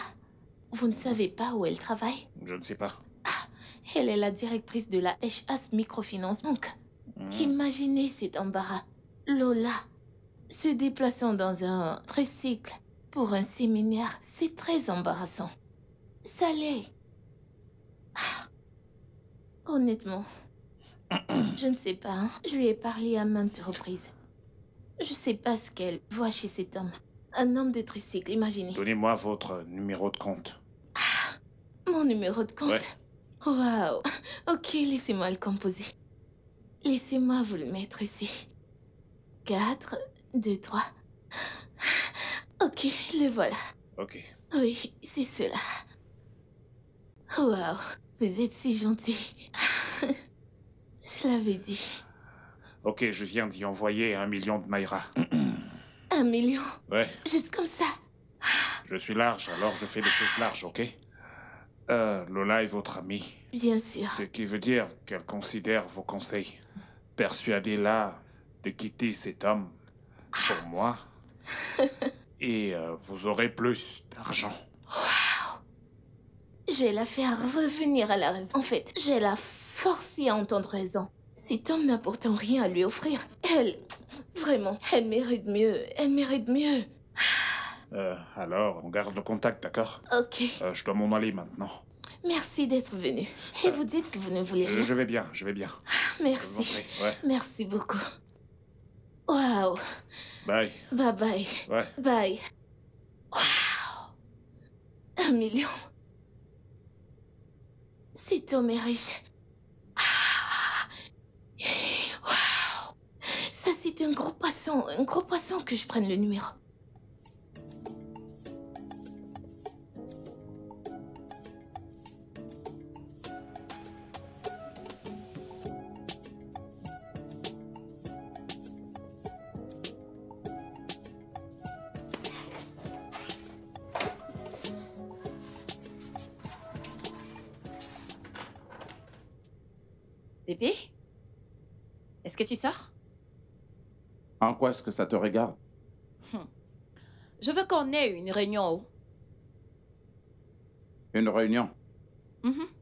D: vous ne savez pas où elle travaille?
A: Je ne sais pas.
D: Elle est la directrice de la HAS Microfinance. Donc, imaginez cet embarras. Lola, se déplaçant dans un tricycle pour un séminaire, c'est très embarrassant. Ça l'est. Honnêtement, je ne sais pas. Hein. Je lui ai parlé à maintes reprises. Je sais pas ce qu'elle voit chez cet homme. Un homme de tricycle, imaginez.
A: Donnez-moi votre numéro de compte.
D: Mon numéro de compte?
A: Ouais.
D: Waouh. Ok, laissez-moi le composer. Laissez-moi vous le mettre ici. 4, 2, 3. Ok, le voilà.
A: Ok.
D: Oui, c'est cela. Waouh, vous êtes si gentil. Je l'avais dit.
A: Ok, je viens d'y envoyer 1 million de Mayra.
D: 1 million?
A: Ouais,
D: Juste comme ça?
A: je suis large, alors je fais des choses larges, ok? Lola est votre amie.
D: Bien sûr.
A: Ce qui veut dire qu'elle considère vos conseils. Persuadez-la de quitter cet homme pour moi. Et vous aurez plus d'argent.
D: Je vais la faire revenir à la raison. En fait, je vais la forcer à entendre raison. Cet homme n'a pourtant rien à lui offrir. Vraiment, elle mérite mieux. Elle mérite mieux.
A: Alors, on garde le contact, d'accord?
D: Ok.
A: Je dois m'en aller maintenant.
D: Merci d'être venu. Et vous dites que vous ne voulez rien.
A: Je vais bien, je vais bien. Je vous en
D: Merci.
A: prie, ouais.
D: Merci beaucoup. Waouh.
A: Bye.
D: Bye bye.
A: Ouais.
D: Bye. Waouh. 1 million. Cet homme est riche. Waouh. Ça, c'est un gros poisson que je prenne le numéro. Bébé? Est-ce que tu sors?
C: En quoi est-ce que ça te regarde?
D: Je veux qu'on ait une réunion.
C: Une réunion?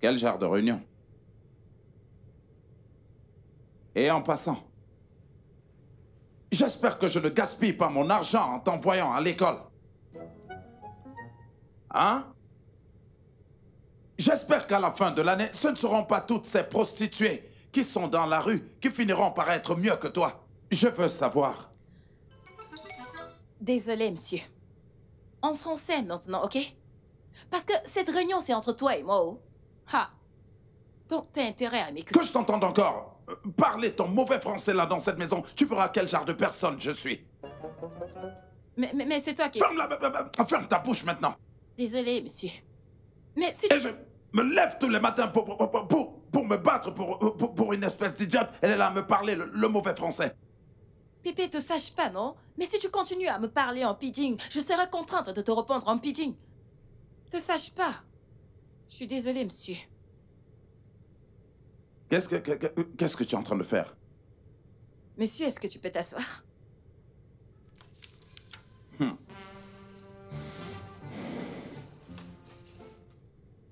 C: Quel genre de réunion? Et en passant, j'espère que je ne gaspille pas mon argent en t'envoyant à l'école. Hein? J'espère qu'à la fin de l'année, ce ne seront pas toutes ces prostituées qui sont dans la rue qui finiront par être mieux que toi. Je veux savoir.
D: Désolé, monsieur. En français maintenant, ok? Parce que cette réunion, c'est entre toi et moi. Oh. Ha! Donc, t'as intérêt à m'écouter.
C: Que je t'entende encore parler ton mauvais français là dans cette maison, tu verras quel genre de personne je suis.
D: Mais c'est toi qui...
C: Ferme ta bouche maintenant.
D: Désolé, monsieur. Mais si...
C: Et je me lève tous les matins pour me battre pour une espèce d'idiote. Elle est là à me parler le mauvais français.
D: Pépé, te fâche pas, non? Mais si tu continues à me parler en pidgin, je serai contrainte de te répondre en pidgin. Te fâche pas. Je suis désolée, monsieur.
C: Qu'est-ce que tu es en train de faire?
D: Monsieur, est-ce que tu peux t'asseoir?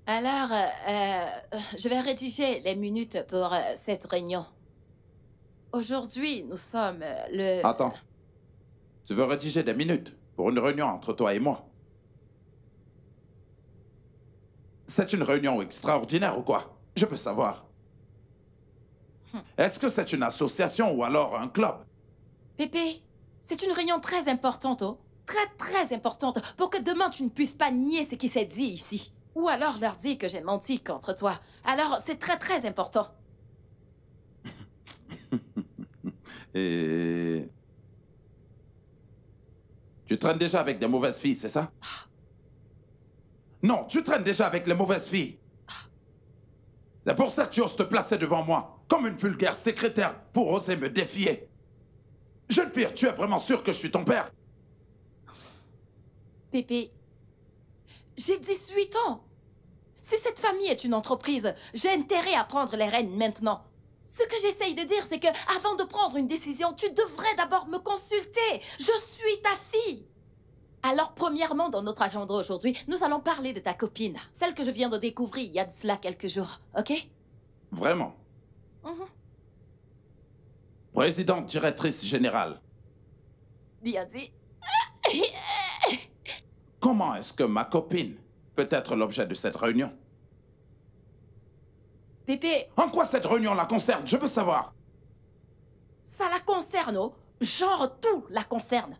D: Alors, je vais rédiger les minutes pour cette réunion. Aujourd'hui, nous sommes le...
C: Attends. Tu veux rédiger des minutes pour une réunion entre toi et moi? C'est une réunion extraordinaire ou quoi? Je veux savoir. Est-ce que c'est une association ou alors un club?
D: Pépé, c'est une réunion très importante, oh. Très, très importante, pour que demain tu ne puisses pas nier ce qui s'est dit ici. Ou alors leur dire que j'ai menti contre toi. Alors, c'est très, très important.
C: Et... Tu traînes déjà avec des mauvaises filles, c'est ça? Non, tu traînes déjà avec les mauvaises filles. C'est pour ça que tu oses te placer devant moi, comme une vulgaire secrétaire, pour oser me défier. Jeune fille, tu es vraiment sûr que je suis ton père?
D: Pépé, j'ai 18 ans. Si cette famille est une entreprise, j'ai intérêt à prendre les rênes maintenant. Ce que j'essaye de dire, c'est que avant de prendre une décision, tu devrais d'abord me consulter. Je suis ta fille. Alors, premièrement, dans notre agenda aujourd'hui, nous allons parler de ta copine, celle que je viens de découvrir il y a de cela quelques jours, ok?
C: Vraiment? Présidente directrice générale.
D: Bien dit.
C: Comment est-ce que ma copine peut être l'objet de cette réunion?
D: Pépé...
C: En quoi cette réunion la concerne? Je veux savoir.
D: Ça la concerne, oh. Genre tout la concerne.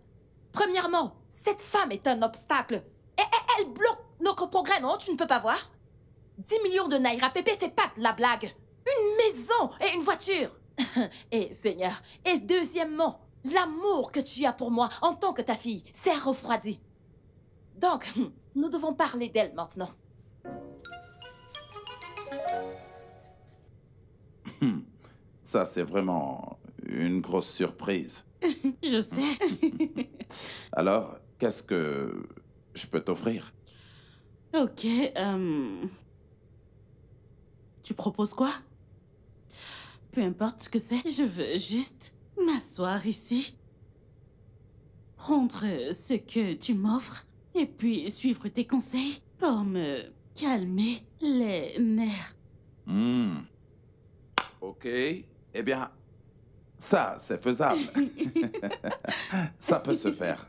D: Premièrement, cette femme est un obstacle. Et elle bloque notre progrès, non? Tu ne peux pas voir? 10 millions de naira, Pépé, c'est pas de la blague. Une maison et une voiture. Et Seigneur. Et deuxièmement, l'amour que tu as pour moi en tant que ta fille s'est refroidi. Donc, nous devons parler d'elle maintenant.
C: Ça, c'est vraiment une grosse surprise.
B: Je sais.
C: Alors, qu'est-ce que je peux t'offrir?
B: Ok, tu proposes quoi? Peu importe ce que c'est, je veux juste m'asseoir ici, prendre ce que tu m'offres et puis suivre tes conseils pour me calmer les nerfs.
C: Ok, eh bien, ça, c'est faisable. Ça peut se faire.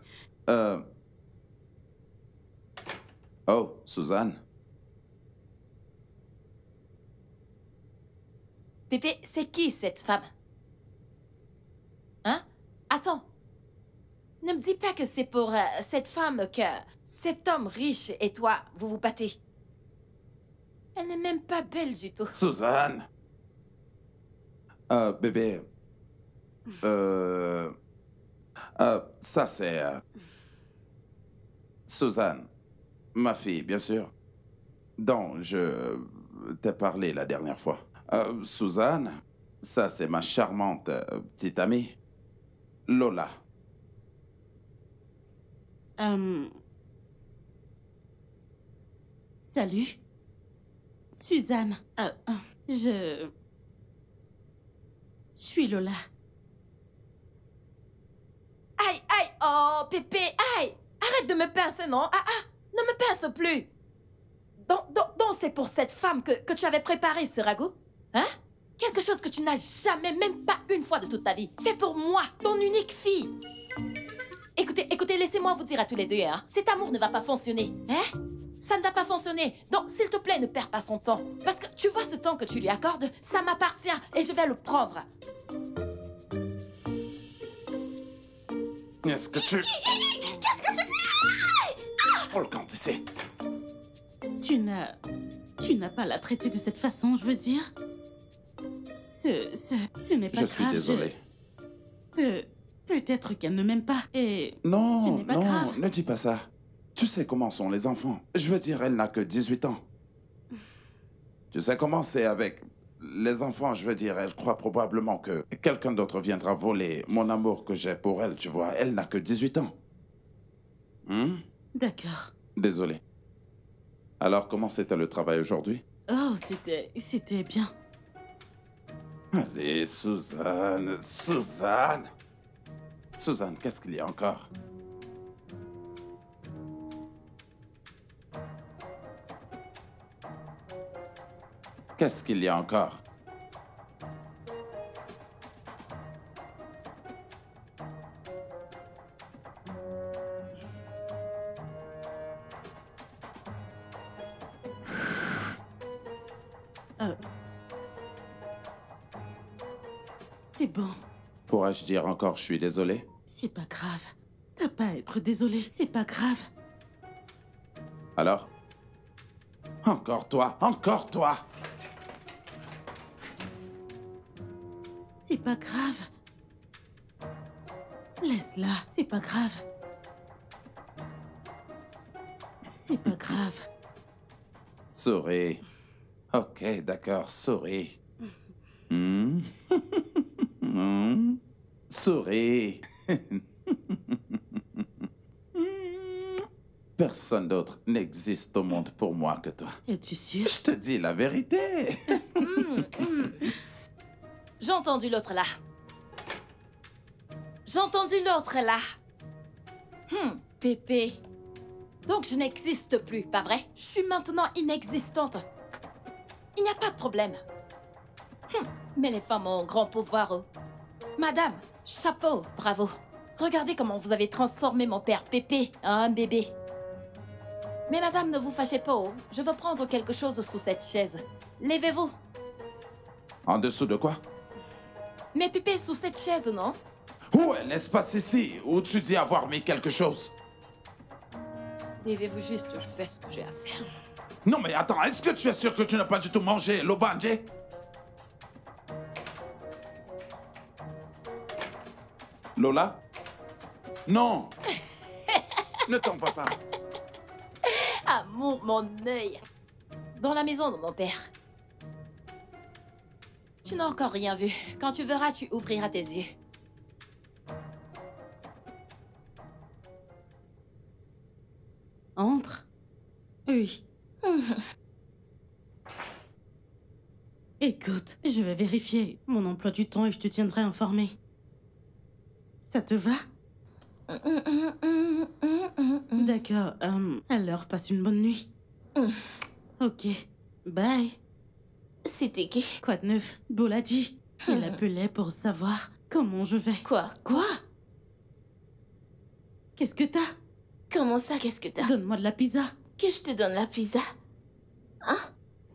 C: Oh, Suzanne.
D: Pépé, c'est qui cette femme? Hein? Attends. Ne me dis pas que c'est pour cette femme que cet homme riche et toi, vous vous battez. Elle n'est même pas belle du tout.
C: Suzanne. Bébé. Ça, c'est... Suzanne. Ma fille, bien sûr. Dont je t'ai parlé la dernière fois. Suzanne, ça, c'est ma charmante petite amie. Lola.
B: Salut. Suzanne. Je suis Lola.
D: Aïe, aïe, oh, Pépé, aïe. Arrête de me pincer, non? Ne me pince plus. Donc c'est pour cette femme que tu avais préparé ce ragoût? Hein? Quelque chose que tu n'as jamais, même pas une fois de toute ta vie. C'est pour moi, ton unique fille. Écoutez, laissez-moi vous dire à tous les deux, hein. Cet amour ne va pas fonctionner, hein? Ça ne va pas fonctionner. Donc, s'il te plaît, ne perds pas son temps. Parce que tu vois ce temps que tu lui accordes, ça m'appartient et je vais le prendre.
C: Qu'est-ce que tu fais? Oh, le camp ici.
B: Tu n'as pas à la traiter de cette façon, je veux dire. Ce n'est pas grave.
C: Je suis désolé.
B: Peut-être qu'elle ne m'aime pas et...
C: Non,
B: ce n'est pas grave.
C: ne dis pas ça. Tu sais comment sont les enfants. Je veux dire, elle n'a que 18 ans. Tu sais comment c'est avec les enfants, je veux dire, elle croit probablement que quelqu'un d'autre viendra voler mon amour que j'ai pour elle, tu vois. Elle n'a que 18 ans.
B: D'accord.
C: Désolé. Alors, comment c'était le travail aujourd'hui?
B: Oh, c'était bien.
C: Allez, Suzanne. Suzanne, qu'est-ce qu'il y a encore? Qu'est-ce qu'il y a encore?
B: C'est bon.
C: Pourrais-je dire encore je suis désolé?
B: C'est pas grave. T'as pas à être désolé. C'est pas grave.
C: Alors? Encore toi!
B: C'est pas grave. Laisse-la. C'est pas grave. C'est pas grave.
C: Souris. Ok, d'accord, souris. Souris. Personne d'autre n'existe au monde pour moi que toi.
B: Es-tu sûr?
C: Je te dis la vérité.
D: J'ai entendu l'autre là. Pépé. Donc je n'existe plus, pas vrai? Je suis maintenant inexistante. Il n'y a pas de problème. Mais les femmes ont un grand pouvoir. Oh. Madame, chapeau, bravo. Regardez comment vous avez transformé mon père Pépé en un bébé. Mais madame, ne vous fâchez pas. Oh. Je veux prendre quelque chose sous cette chaise. Levez-vous.
C: En dessous de quoi?
D: Mais Pépé sous cette chaise, non?
C: Où est l'espace ici où tu dis avoir mis quelque chose?
D: Levez-vous juste, je fais ce que j'ai à faire.
C: Non mais attends, est-ce que tu es sûr que tu n'as pas du tout mangé l'obanje? Lola? Non. Ne t'en va pas.
D: Amour, mon œil. Dans la maison de mon père. Tu n'as encore rien vu. Quand tu verras, tu ouvriras tes yeux.
B: Entre. Oui. Écoute, je vais vérifier mon emploi du temps et je te tiendrai informé. Ça te va? D'accord. Alors, passe une bonne nuit. Ok. Bye.
D: C'était qui?
B: Quoi de neuf? Boladi. Il appelait pour savoir comment je vais.
D: Quoi?
B: Quoi? Qu'est-ce que t'as?
F: Comment ça, qu'est-ce que t'as?
B: Donne-moi de la pizza.
F: Que je te donne la pizza? Hein?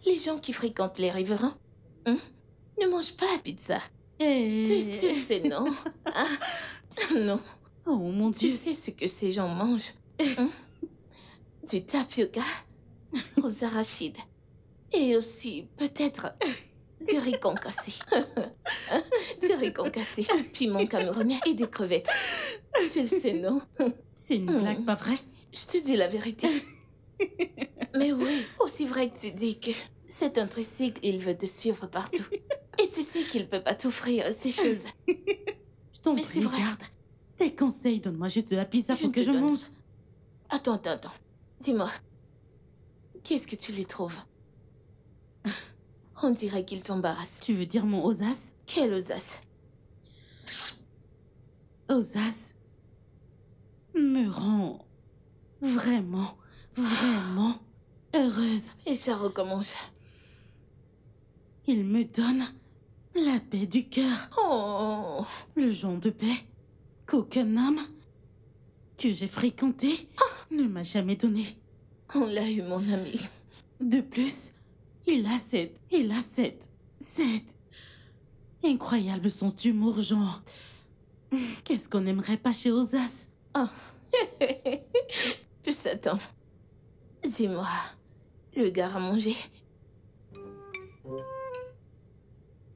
F: Les gens qui fréquentent les riverains ne mangent pas la pizza. Puis tu le sais, non? Non.
B: Oh mon Dieu.
F: Tu sais ce que ces gens mangent? Du tapioca aux arachides. Et aussi, peut-être, du riz concassé. Du riz concassé, piment camerounais et des crevettes. Tu le sais, non?
B: C'est une blague, pas vrai?
F: Je te dis la vérité. Mais oui, aussi vrai que tu dis que c'est un tricycle, il veut te suivre partout. Et tu sais qu'il peut pas t'offrir ces choses.
B: Je t'en
F: Mais
B: prie,
F: c'est vrai.
B: regarde. Tes conseils, donne-moi juste de la pizza pour que je mange.
F: Attends. Dis-moi, qu'est-ce que tu lui trouves? On dirait qu'il t'embarrasse.
B: Tu veux dire mon Osas?
F: Quelle audace!
B: Osas me rend vraiment, vraiment heureuse.
F: Et ça recommence.
B: Il me donne la paix du cœur.
F: Oh.
B: Le genre de paix qu'aucun homme que j'ai fréquenté ne m'a jamais donné.
F: On l'a eu, mon ami.
B: De plus, il a cette incroyable sens d'humour, genre... Qu'est-ce qu'on n'aimerait pas chez Osas?
F: Oh. Puis attends. Dis-moi, le gars a mangé?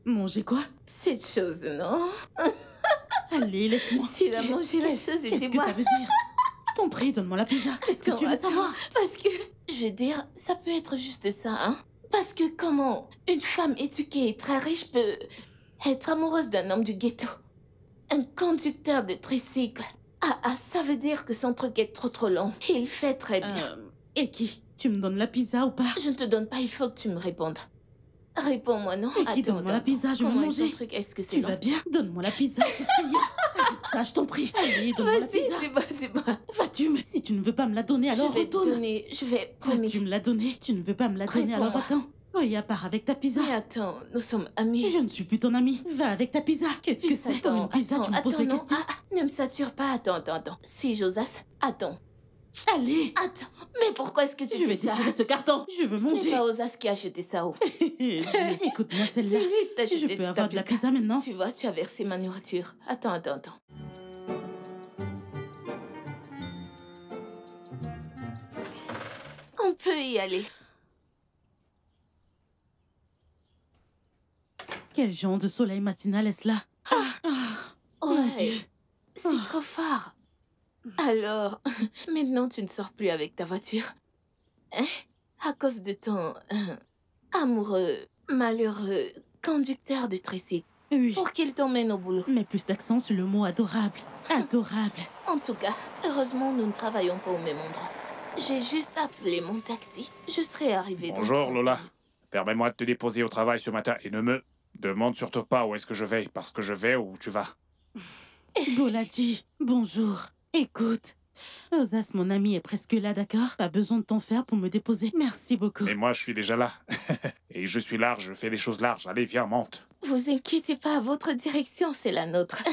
B: Manger quoi?
F: Cette chose, non?
B: Allez, laisse-moi.
F: S'il a mangé la chose,
B: Qu'est-ce que
F: dis-moi.
B: ça veut dire? Je t'en prie, donne-moi la pizza. Qu'est-ce que tu veux savoir?
F: Parce que, je veux dire, ça peut être juste ça, hein? Parce que comment une femme éduquée et très riche peut être amoureuse d'un homme du ghetto? Un conducteur de tricycle. Ça veut dire que son truc est trop long. Il fait très bien.
B: Et qui? Tu me donnes la pizza ou pas?
F: Je ne te donne pas, il faut que tu me répondes. Réponds-moi, non?
B: Et qui? Donne-moi la pizza, je veux manger.
F: Est-ce que c'est
B: Tu
F: long?
B: vas bien? Donne-moi la pizza, qu'est-ce qu'il y a? Arrête ça, je t'en prie. Allez, donne-moi la pizza.
F: Vas-y, dis-moi.
B: Vas-tu, mais si tu ne veux pas me la donner, alors retourne.
F: Je vais, promis.
B: Vas-tu me la donner? Tu ne veux pas me la donner, alors attends. Oui, à part avec ta pizza.
F: Mais attends, nous sommes amis.
B: Je ne suis plus ton ami. Va avec ta pizza. Qu'est-ce que c'est? Une pizza, tu me poses des questions?
F: Ne me sature pas, attends. Suis-je Osas? Attends.
B: Allez.
F: Attends, mais pourquoi est-ce que tu
B: Je vais
F: fais ça?
B: déchirer ce carton. Je veux
F: Ce n'est
B: manger.
F: pas Osas qui a acheté ça.
B: Écoute-moi celle-là. Je peux avoir de la pizza maintenant?
F: Tu vois, tu as versé ma nourriture. Attends. On peut y aller.
B: Quel genre de soleil matinal est-ce là? Mon Dieu.
F: C'est trop fort. Alors, maintenant tu ne sors plus avec ta voiture. Hein? À cause de ton amoureux, malheureux conducteur de tricycle.
B: Oui.
F: Pour qu'il t'emmène au boulot.
B: Mets plus d'accent sur le mot adorable. Adorable.
F: En tout cas, heureusement, nous ne travaillons pas au même endroit. J'ai juste appelé mon taxi. Je serai arrivée dans
A: Bonjour
F: 30
A: Lola.
F: minutes.
A: Permets-moi de te déposer au travail ce matin et ne me demande surtout pas où est-ce que je vais, parce que je vais où tu vas.
B: Goladi, bonjour. Écoute, Osas, mon ami, est presque là, d'accord? Pas besoin de t'en faire pour me déposer. Merci beaucoup.
A: Mais moi, je suis déjà là. Et je suis large, je fais des choses larges. Allez, viens, monte.
F: Vous inquiétez pas, votre direction, c'est la nôtre.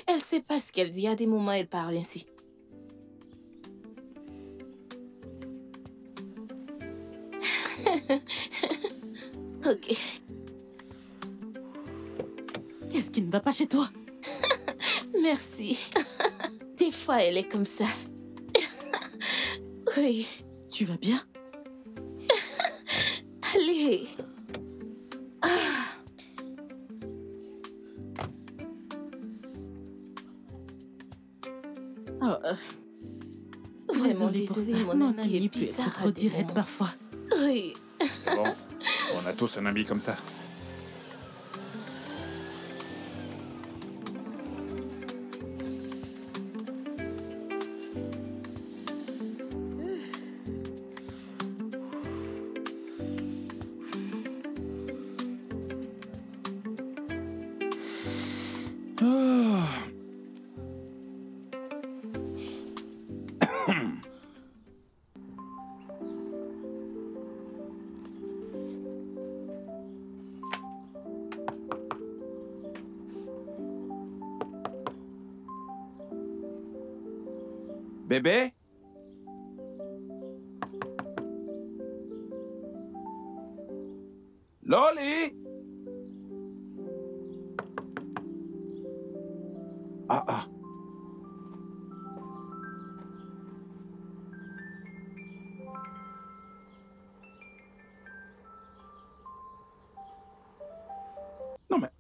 F: Elle sait pas ce qu'elle dit. À des moments, elle parle ainsi. Ok.
B: Qu'est-ce qui ne va pas chez toi?
F: Merci. Des fois, elle est comme ça. Oui.
B: Tu vas bien?
F: Allez. Vraiment
B: Désolée pour
F: désolée,
B: ça. Mon ami peut être trop direct parfois.
F: Oui.
A: C'est bon. On a tous un ami comme ça.
C: Bébé? Loli? Ah. Non mais...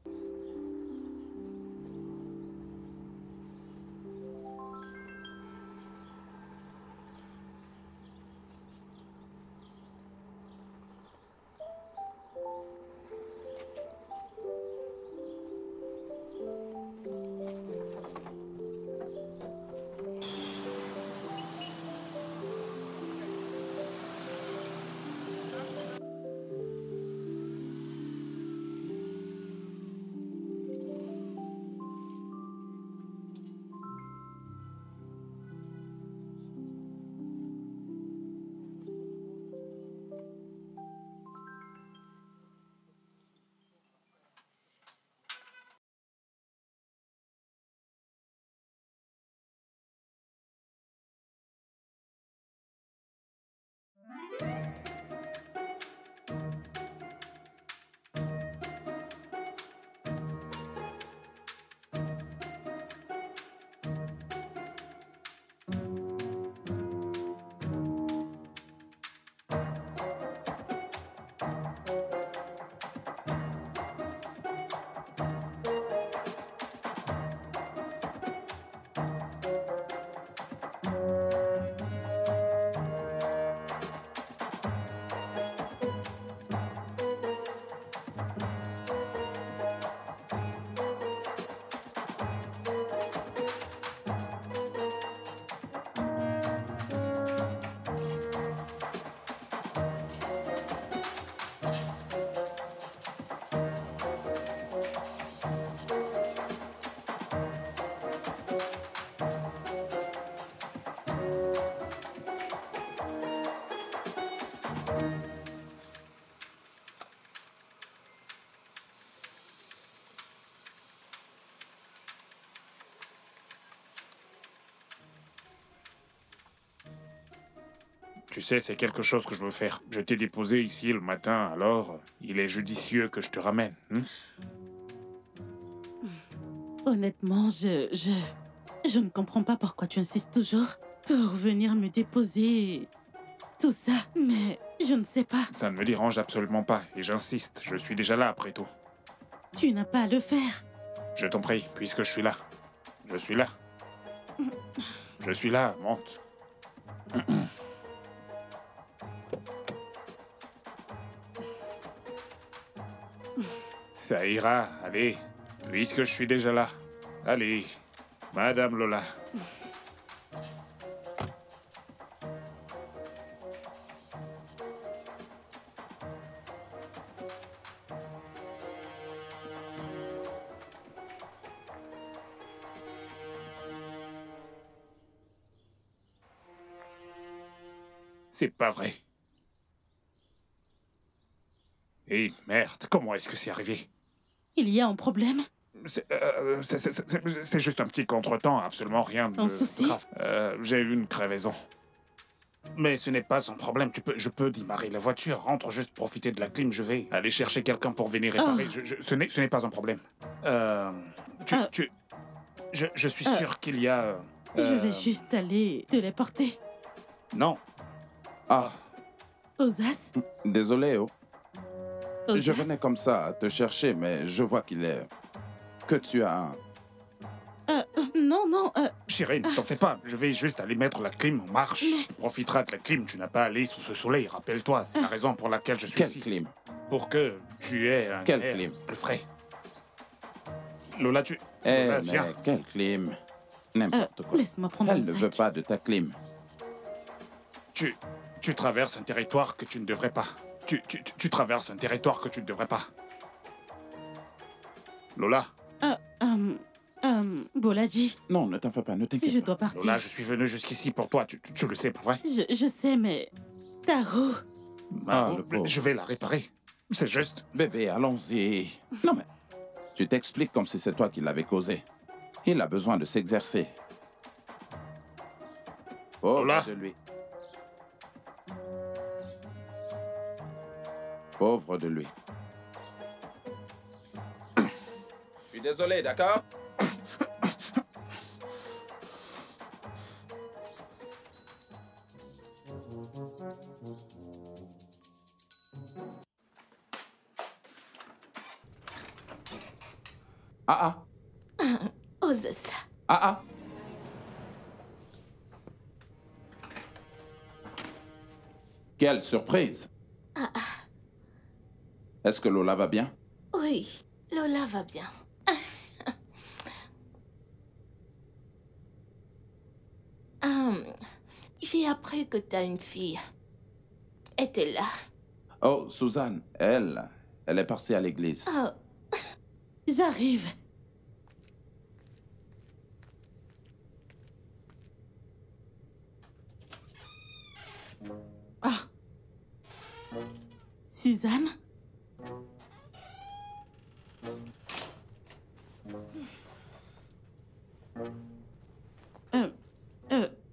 A: Tu sais, c'est quelque chose que je veux faire. Je t'ai déposé ici le matin, alors il est judicieux que je te ramène.
B: Honnêtement, je ne comprends pas pourquoi tu insistes toujours pour venir me déposer tout ça, mais je ne sais pas.
A: Ça ne me dérange absolument pas, et j'insiste, je suis déjà là après tout.
B: Tu n'as pas à le faire.
A: Je t'en prie, puisque je suis là. Je suis là. Je suis là, monte. Ça ira, allez, puisque je suis déjà là. Allez, Madame Lola. C'est pas vrai. Et merde, comment est-ce que c'est arrivé?
B: Il y a un problème?
A: C'est juste un petit contretemps, absolument rien de grave. J'ai eu une crevaison. Mais ce n'est pas un problème, je peux démarrer la voiture, rentre juste profiter de la clim, je vais aller chercher quelqu'un pour venir réparer. Ce n'est pas un problème. Je suis sûr qu'il y a...
B: Je vais juste aller te les porter.
A: Non.
C: Ah.
B: Osas?
C: Désolé, oh.
B: Osas?
C: Je venais comme ça te chercher, mais je vois que tu as un...
B: Non.
A: Chérie, ne t'en fais pas. Je vais juste aller mettre la clim en marche. Tu profiteras de la clim. Tu n'as pas à aller sous ce soleil. Rappelle-toi, c'est la raison pour laquelle je suis ici.
C: Quelle clim?
A: Pour que tu aies un
C: Quelle
A: air
C: clim?
A: plus frais. Lola,
C: mais
A: viens.
C: quelle clim? N'importe quoi.
B: Laisse-moi prendre
C: Elle
B: mon
C: ne
B: sac.
C: veut pas de ta clim.
A: Tu traverses un territoire que tu ne devrais pas. Tu traverses un territoire que tu ne devrais pas. Lola.
B: Bolaji.
C: Non, ne t'en fais pas, ne t'inquiète
B: Je
C: pas.
B: dois partir.
A: Lola, je suis venu jusqu'ici pour toi. Tu le sais, pas vrai?
B: Je sais, mais... Ta roue.
C: Ah, le pauvre.
A: Je vais la réparer. C'est juste...
C: Bébé, allons-y. Non, mais tu t'expliques comme si c'est toi qui l'avais causé. Il a besoin de s'exercer. Pauvre
A: Lola.
C: de lui. Pauvre de lui. Je suis désolé, d'accord? Ah.
D: Ose ça.
C: Ah. Quelle surprise! Est-ce que Lola va bien?
D: Oui, Lola va bien. J'ai appris que t'as une fille. Était là.
C: Oh, Suzanne, elle est partie à l'église.
D: Oh,
B: J'arrive. Ah. Suzanne?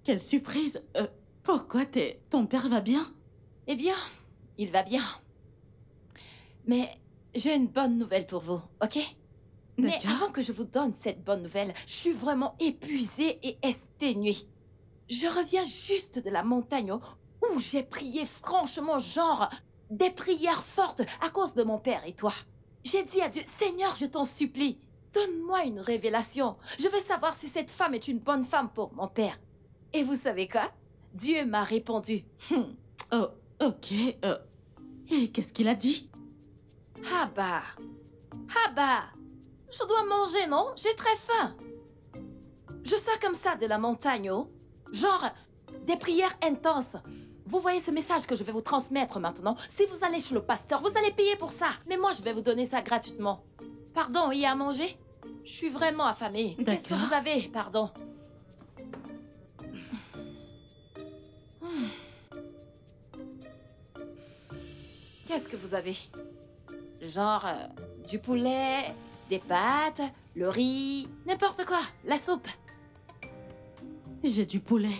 B: Quelle surprise. Pourquoi ton père va bien?
D: eh bien, il va bien. Mais j'ai une bonne nouvelle pour vous, ok? Mais
B: D'accord.
D: avant que je vous donne cette bonne nouvelle, je suis vraiment épuisée et exténuée. Je reviens juste de la montagne où j'ai prié franchement, genre, des prières fortes à cause de mon père et toi. J'ai dit à Dieu, Seigneur, je t'en supplie, donne-moi une révélation. Je veux savoir si cette femme est une bonne femme pour mon père. Et vous savez quoi? Dieu m'a répondu.
B: Oh, ok. Et qu'est-ce qu'il a dit?
D: Ah bah, je dois manger, non? J'ai très faim. Je sors comme ça de la montagne, oh. Genre, des prières intenses. Vous voyez ce message que je vais vous transmettre maintenant? Si vous allez chez le pasteur, vous allez payer pour ça. Mais moi, je vais vous donner ça gratuitement. Pardon, il y a à manger? Je suis vraiment affamée. Qu'est-ce que
B: D'accord.
D: vous avez? Pardon. Qu'est-ce que vous avez? Genre, du poulet, des pâtes, le riz, n'importe quoi, la soupe.
B: J'ai du poulet,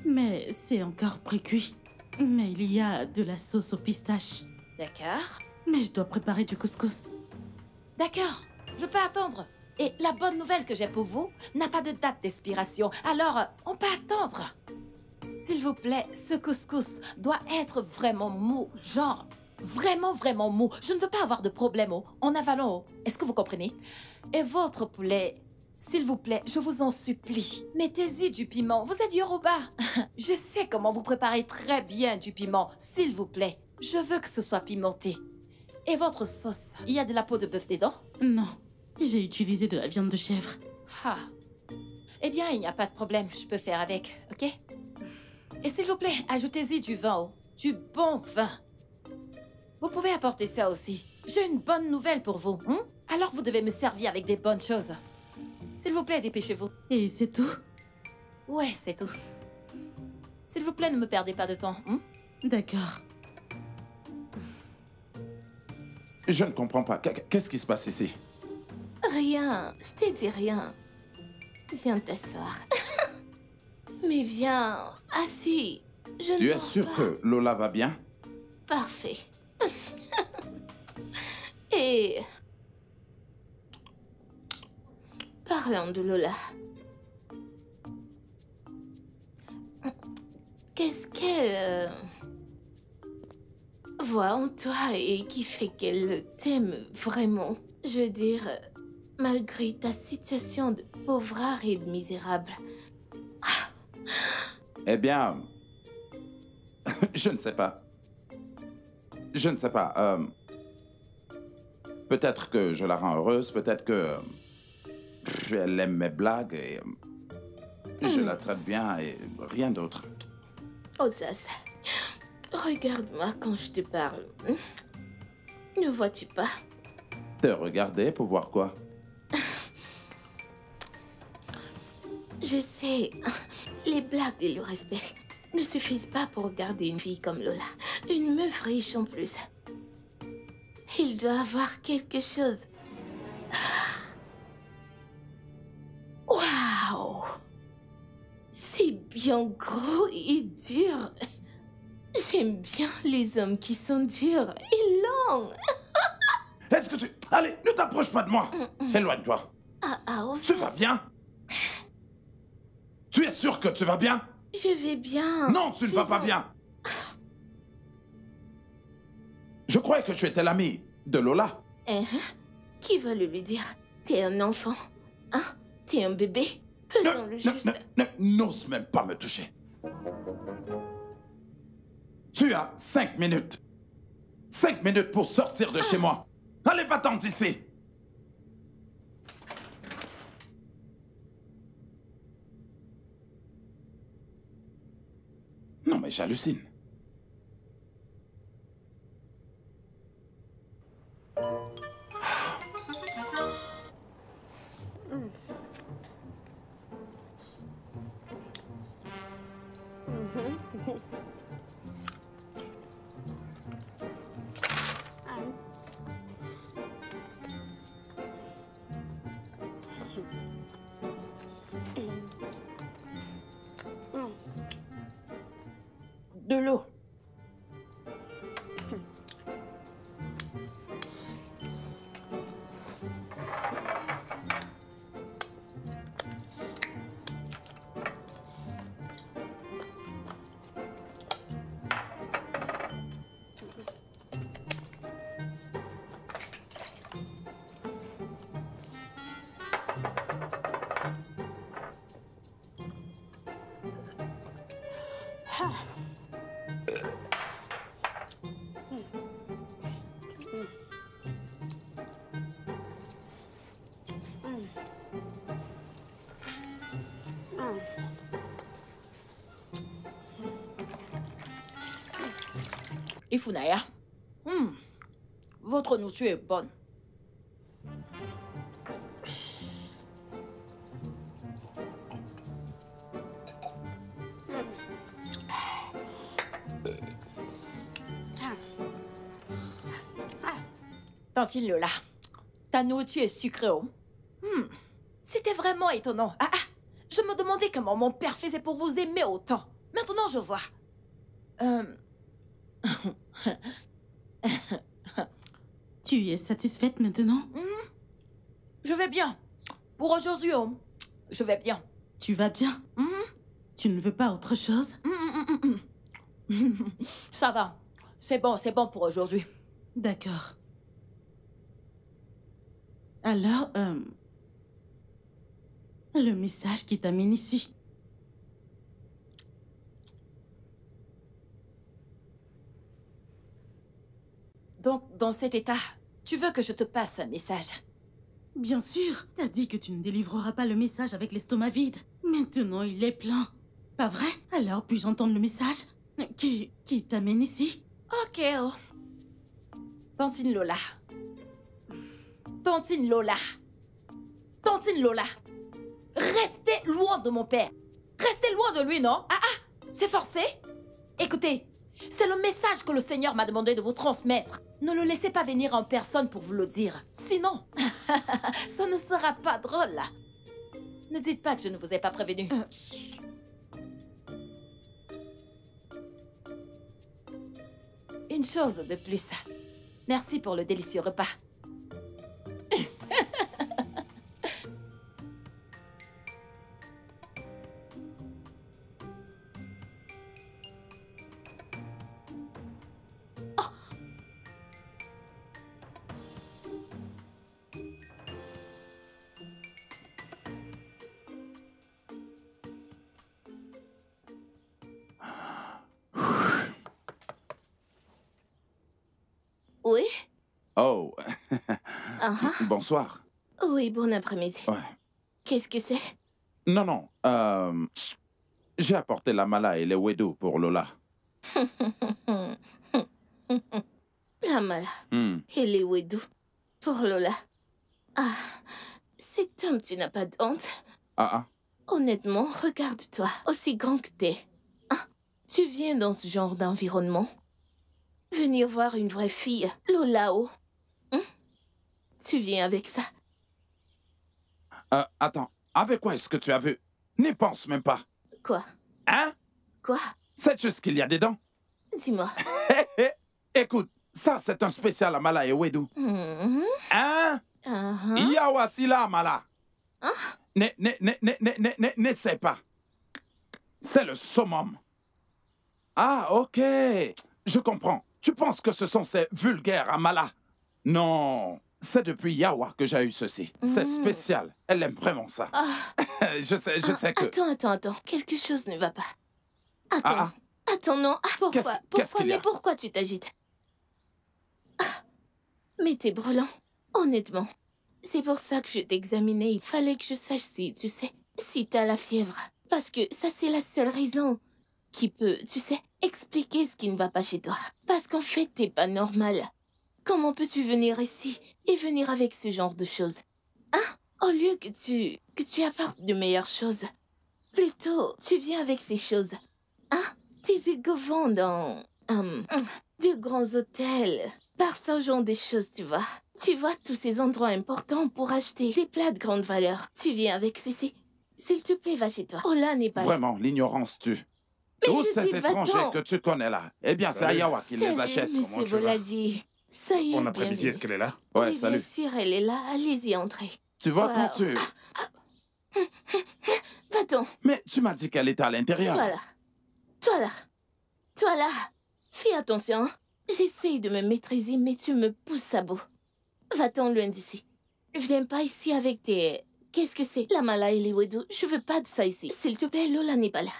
B: mais c'est encore précuit. Mais il y a de la sauce aux pistaches.
D: D'accord.
B: Mais je dois préparer du couscous.
D: D'accord, je peux attendre. Et la bonne nouvelle que j'ai pour vous n'a pas de date d'expiration, alors on peut attendre. S'il vous plaît, ce couscous doit être vraiment mou, genre vraiment, vraiment mou. Je ne veux pas avoir de problème en avalant. Est-ce que vous comprenez? Et votre poulet, s'il vous plaît, je vous en supplie, mettez-y du piment. Vous êtes Yoruba. Je sais comment vous préparez très bien du piment. S'il vous plaît, je veux que ce soit pimenté. Et votre sauce, il y a de la peau de bœuf dedans?
B: Non, j'ai utilisé de la viande de chèvre.
D: Ah. Eh bien, il n'y a pas de problème, je peux faire avec, ok? Et s'il vous plaît, ajoutez-y du vin, du bon vin. Vous pouvez apporter ça aussi. J'ai une bonne nouvelle pour vous. Alors vous devez me servir avec des bonnes choses. S'il vous plaît, dépêchez-vous.
B: Et c'est tout?
D: Ouais, c'est tout. S'il vous plaît, ne me perdez pas de temps.
B: D'accord.
C: Je ne comprends pas. Qu'est-ce qui se passe ici?
F: Rien, je t'ai dit rien. Viens t'asseoir. Mais viens, assis.
C: Tu es sûr que Lola va bien?
F: Parfait. Et... parlons de Lola. Qu'est-ce qu'elle voit en toi et qui fait qu'elle t'aime vraiment? Je veux dire, malgré ta situation de pauvrard et de misérable.
C: Eh bien, je ne sais pas. Je ne sais pas. Peut-être que je la rends heureuse, peut-être que elle aime mes blagues et je la traite bien et rien d'autre.
F: Oh, ça. Regarde-moi quand je te parle. Ne vois-tu pas?
C: Te regarder pour voir quoi?
F: Je sais, les blagues et le respect ne suffisent pas pour regarder une fille comme Lola. Une meuf riche en plus. Il doit avoir quelque chose. Waouh! C'est bien gros et dur. J'aime bien les hommes qui sont durs et longs.
C: Est-ce que tu... Allez, ne t'approche pas de moi. Éloigne-toi. Tu vas bien? Tu es sûr que tu vas bien?
F: Je vais bien.
C: Non, tu ne vas pas bien. Je croyais que tu étais l'ami de Lola.
F: Qui va le lui dire? T'es un enfant, hein? T'es un bébé? Faisons-le juste.
C: N'ose même pas me toucher. Tu as 5 minutes. 5 minutes pour sortir de chez moi. Allez, va-t'en d'ici. Non, mais j'hallucine.
D: De l'eau. Ifunaya, votre nourriture est bonne. Tantine Lola, ta nourriture est sucrée. C'était vraiment étonnant. Je me demandais comment mon père faisait pour vous aimer autant. Maintenant, je vois.
B: Tu es satisfaite maintenant?
D: Je vais bien. Pour aujourd'hui, je vais bien.
B: Tu vas bien? Tu ne veux pas autre chose?
D: Ça va. C'est bon pour aujourd'hui.
B: D'accord. Alors, le message qui t'amène ici.
D: Donc, dans cet état, tu veux que je te passe un message?
B: Bien sûr, t'as dit que tu ne délivreras pas le message avec l'estomac vide. Maintenant, il est plein. Pas vrai? Alors, puis-je entendre le message qui t'amène ici?
D: Ok, oh. Tantine Lola. Tantine Lola. Tantine Lola. Restez loin de mon père. Restez loin de lui, non? C'est forcé? Écoutez, c'est le message que le Seigneur m'a demandé de vous transmettre. Ne le laissez pas venir en personne pour vous le dire. Sinon, ça ne sera pas drôle. Ne dites pas que je ne vous ai pas prévenu. Une chose de plus. Merci pour le délicieux repas.
F: Oui?
C: Oh. Bonsoir.
F: Oui, bon après-midi.
C: Ouais.
F: Qu'est-ce que c'est?
C: Non. J'ai apporté la mala et les wedo pour Lola.
F: La mala et les wedou pour Lola. Ah, cet homme, tu n'as pas d'honte? Honnêtement, regarde-toi, aussi grand que t'es. Tu viens dans ce genre d'environnement? Venir voir une vraie fille, Lolao. Tu viens avec ça?
C: Attends, avec quoi est-ce que tu as vu? N'y pense même pas.
F: Quoi?
C: Hein?
F: Quoi?
C: C'est juste qu'il y a dedans.
F: Dis-moi.
C: Écoute, ça c'est un spécial à mala et wedo. Hein? Yawasila mala. N'essaie pas. C'est le summum. Ah, ok. Je comprends. Tu penses que ce sont ces vulgaires Amala? Non, c'est depuis Yawa que j'ai eu ceci. C'est spécial. Elle aime vraiment ça. Je sais que...
F: Attends. Quelque chose ne va pas. Attends, non. Pourquoi tu t'agites? Mais t'es brûlant. Honnêtement. C'est pour ça que je t'ai examiné. Il fallait que je sache si, tu sais, si t'as la fièvre. Parce que ça, c'est la seule raison qui peut, tu sais, expliquer ce qui ne va pas chez toi. Parce qu'en fait, t'es pas normal. Comment peux-tu venir ici et venir avec ce genre de choses? Au lieu que tu apportes de meilleures choses. Plutôt, tu viens avec ces choses. Tes égos vont dans de grands hôtels, partageant des choses, tu vois. Tu vois tous ces endroits importants pour acheter des plats de grande valeur. Tu viens avec ceci. S'il te plaît, va chez toi. Ola n'est pas là.
C: Vraiment, l'ignorance tue. Tous ces étrangers que tu connais là, eh bien, c'est Ayawa qui les achète.
F: Monsieur Boladi. Ça y est,
A: Bon après-midi, est-ce qu'elle est là?
C: Ouais,
F: oui,
C: salut.
F: Bien sûr, elle est là. Allez-y, entrez.
C: Tu vois quand tu...
F: Va-t'en.
C: Mais tu m'as dit qu'elle était à l'intérieur.
F: Toi là. Fais attention. J'essaye de me maîtriser, mais tu me pousses à bout. Va-t'en loin d'ici. Viens pas ici avec tes... Qu'est-ce que c'est? La mala et les wedo. Je veux pas de ça ici. S'il te plaît, Lola n'est pas là.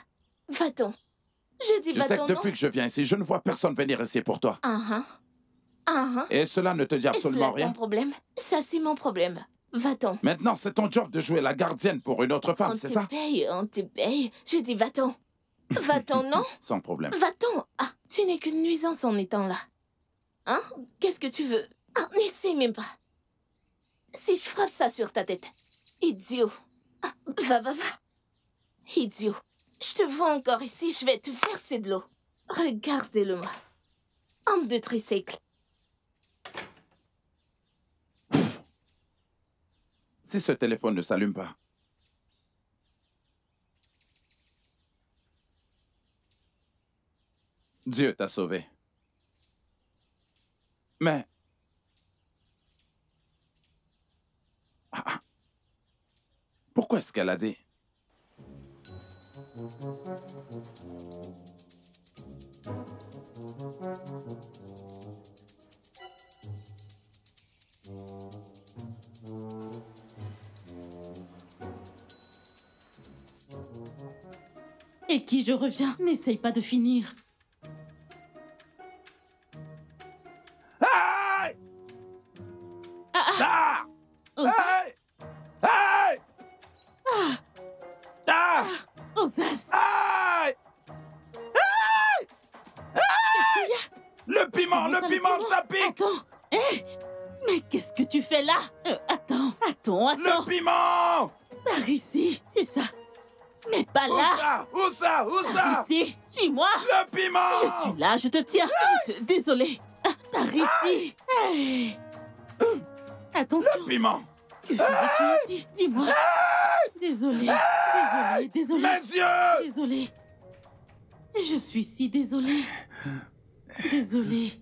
F: Va-t'en. Je dis
C: Tu
F: va-t'en,
C: sais que
F: non?
C: depuis que je viens ici, je ne vois personne venir ici pour toi.
F: Uh-huh.
C: Et cela ne te dit absolument
F: Est-ce là
C: rien?
F: ton problème? Ça, c'est mon problème. Va-t'en.
C: Maintenant, c'est ton job de jouer la gardienne pour une autre femme, c'est ça?
F: On te paye. Je dis va-t'en. Va-t'en, non?
C: Sans problème.
F: Va-t'en. Tu n'es qu'une nuisance en étant là. Qu'est-ce que tu veux? N'essaie même pas. Si je frappe ça sur ta tête. Idiot. Va. Idiot. Je te vois encore ici, je vais te verser de l'eau. Regardez-le-moi. Homme de tricycle.
C: Si ce téléphone ne s'allume pas... Dieu t'a sauvé. Mais... Pourquoi est-ce qu'elle a dit...
B: Et qui je reviens? N'essaye pas de finir.
C: Hey! Ah!
B: Osas!
C: Hey! Hey! Ah!
B: Osas!
C: Hey! Hey! Le piment, ça pique!
B: Attends! Hé! Mais qu'est-ce que tu fais là? Attends!
C: Le piment!
B: Par ici, c'est ça. Mais pas là!
C: Où ça?
B: Par ici, suis-moi!
C: Le piment!
B: Je suis là, je te tiens! Désolée! Par ici! Hey. Attention!
C: Le piment!
B: Que faisais-tu ici? Dis-moi! Désolée! Désolée!
C: Mes yeux!
B: Désolée! Je suis si désolée! Désolée!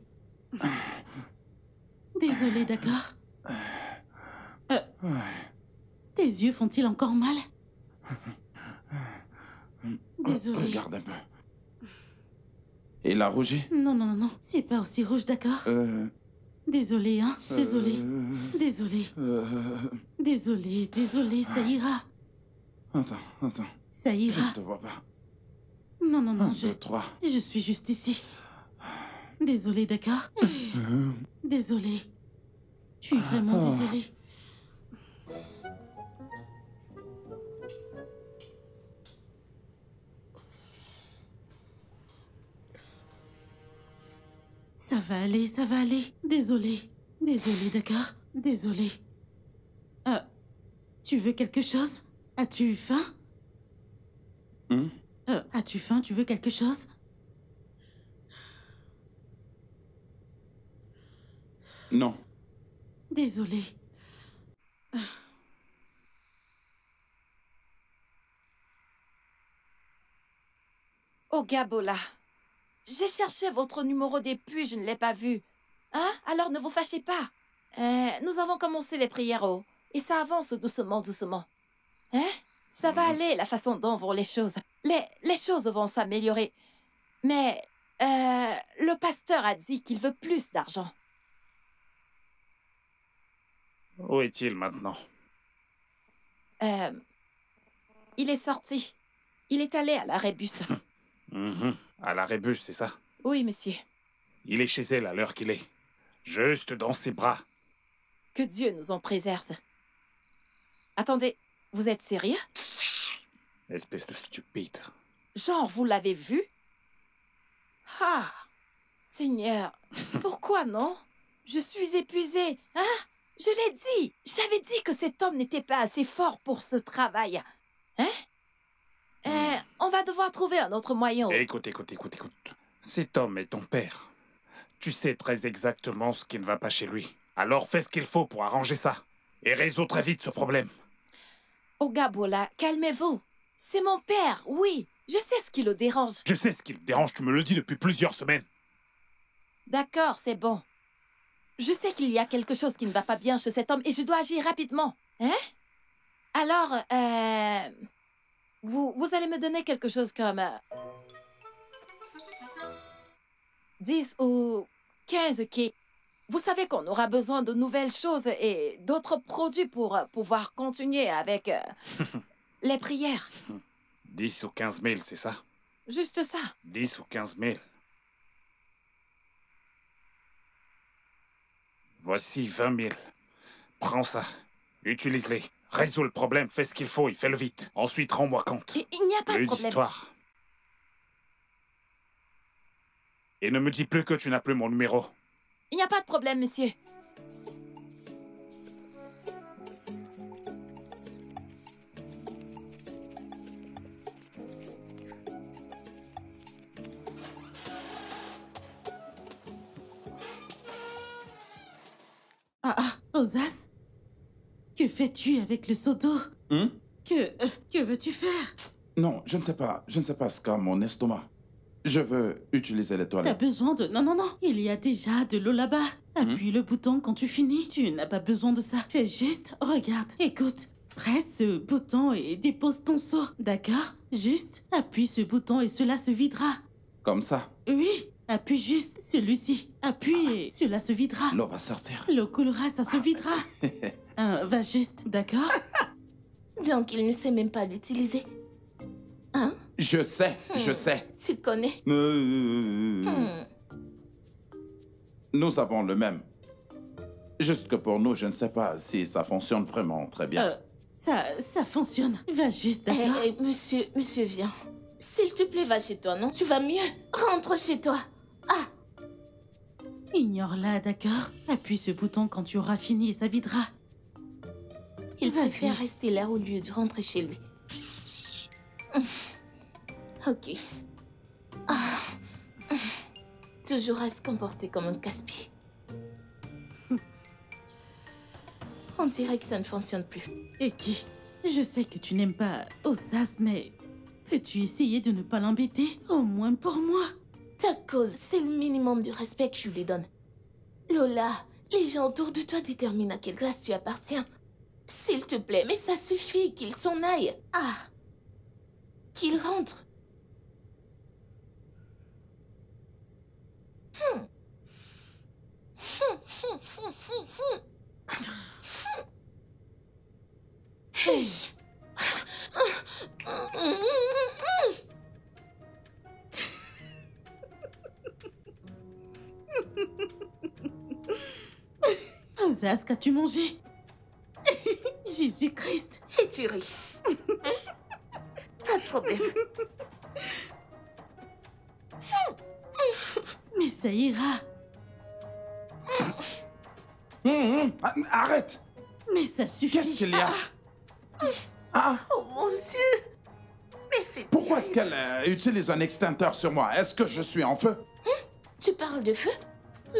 B: Désolée, d'accord? Tes yeux font-ils encore mal? Désolée.
C: Regarde un peu. Il a rougi?
B: Non. C'est pas aussi rouge, d'accord? Désolée, hein? Désolée. Désolée, ça ira.
C: Attends.
B: Ça
C: Je
B: ira.
C: ne te vois pas.
B: Non,
C: 1, 2, 3.
B: je suis juste ici. Désolée, d'accord? Désolée. Je suis vraiment désolée. Ça va aller. Désolée, d'accord? Désolée. Tu veux quelque chose? As-tu faim? As-tu faim? Tu veux quelque chose?
C: Non.
B: Désolée.
D: Oh, Gabola. J'ai cherché votre numéro depuis, je ne l'ai pas vu. Hein? Alors ne vous fâchez pas. Nous avons commencé les prières et ça avance doucement. Hein? Ça va aller, la façon dont vont les choses. Les choses vont s'améliorer. Mais le pasteur a dit qu'il veut plus d'argent.
A: Où est-il maintenant?
D: Il est sorti. Il est allé à la Rébus.
A: À la Rébus, c'est ça?
D: Oui, monsieur.
A: Il est chez elle à l'heure qu'il est. Juste dans ses bras.
D: Que Dieu nous en préserve. Attendez, vous êtes sérieux?
A: Espèce de stupide.
D: Genre, vous l'avez vu? Ah! Seigneur, pourquoi non? Je suis épuisée, hein? Je l'ai dit! J'avais dit que cet homme n'était pas assez fort pour ce travail. Hein? On va devoir trouver un autre moyen.
A: Écoute. Cet homme est ton père. Tu sais très exactement ce qui ne va pas chez lui. Alors fais ce qu'il faut pour arranger ça. Et résous très vite ce problème.
D: Oh, Gabola, calmez-vous. C'est mon père, oui. Je sais ce qui le dérange.
A: Je sais ce qui le dérange, tu me le dis depuis plusieurs semaines.
D: D'accord, c'est bon. Je sais qu'il y a quelque chose qui ne va pas bien chez cet homme et je dois agir rapidement. Hein? Alors, vous allez me donner quelque chose comme 10 ou 15 quais. Vous savez qu'on aura besoin de nouvelles choses et d'autres produits pour pouvoir continuer avec les prières.
A: 10 ou 15 000, c'est ça?
D: Juste ça.
A: 10 ou 15 000. Voici 20 000. Prends ça. Utilise-les. Résous le problème. Fais ce qu'il faut et fais-le vite. Ensuite, rends-moi compte.
D: Il n'y a pas de problème.
A: D'histoire. Et ne me dis plus que tu n'as plus mon numéro.
D: Il n'y a pas de problème, monsieur.
B: Osas, que fais-tu avec le seau d'eau? Que veux-tu faire?
C: Non, je ne sais pas. Je ne sais pas ce qu'a mon estomac. Je veux utiliser les
B: T'as
C: toilettes.
B: besoin de... Non, non, non. Il y a déjà de l'eau là-bas. Appuie le bouton quand tu finis. Tu n'as pas besoin de ça. Fais juste... Regarde. Écoute. Presse ce bouton et dépose ton seau. D'accord? Juste appuie ce bouton et cela se videra.
C: Comme ça.
B: Oui. Appuie juste celui-ci. Appuie et cela se videra.
C: L'eau va sortir.
B: L'eau coulera, ça se videra. Va juste. D'accord?
F: Donc il ne sait même pas l'utiliser. Hein?
C: Je sais, je sais.
F: Tu connais?
C: Nous avons le même. Juste que pour nous, je ne sais pas si ça fonctionne vraiment très bien.
B: Ça fonctionne. Va juste, d'accord?
F: Monsieur, viens. S'il te plaît, va chez toi, non? Tu vas mieux. Rentre chez toi. Ah!
B: Ignore-la, d'accord? Appuie ce bouton quand tu auras fini et ça videra.
F: Il préfère rester là au lieu de rentrer chez lui. Ok. Toujours à se comporter comme un casse-pied. On dirait que ça ne fonctionne plus.
B: Eki, je sais que tu n'aimes pas Osas, mais peux-tu essayer de ne pas l'embêter, au moins pour moi?
F: Ta cause, c'est le minimum du respect que je lui donne. Lola, les gens autour de toi déterminent à quelle classe tu appartiens. S'il te plaît, mais ça suffit qu'il s'en aille. Ah! Qu'il rentre. Hey.
B: Osas, qu'as-tu mangé? Jésus-Christ.
F: Et tu ris. Pas de problème.
B: Mais ça ira.
C: Arrête!
B: Mais ça suffit.
C: Qu'est-ce qu'il y a?
F: Oh mon Dieu! Mais c'est...
C: Pourquoi est-ce qu'elle utilise un extincteur sur moi? Est-ce que je suis en feu?
F: Tu parles de feu?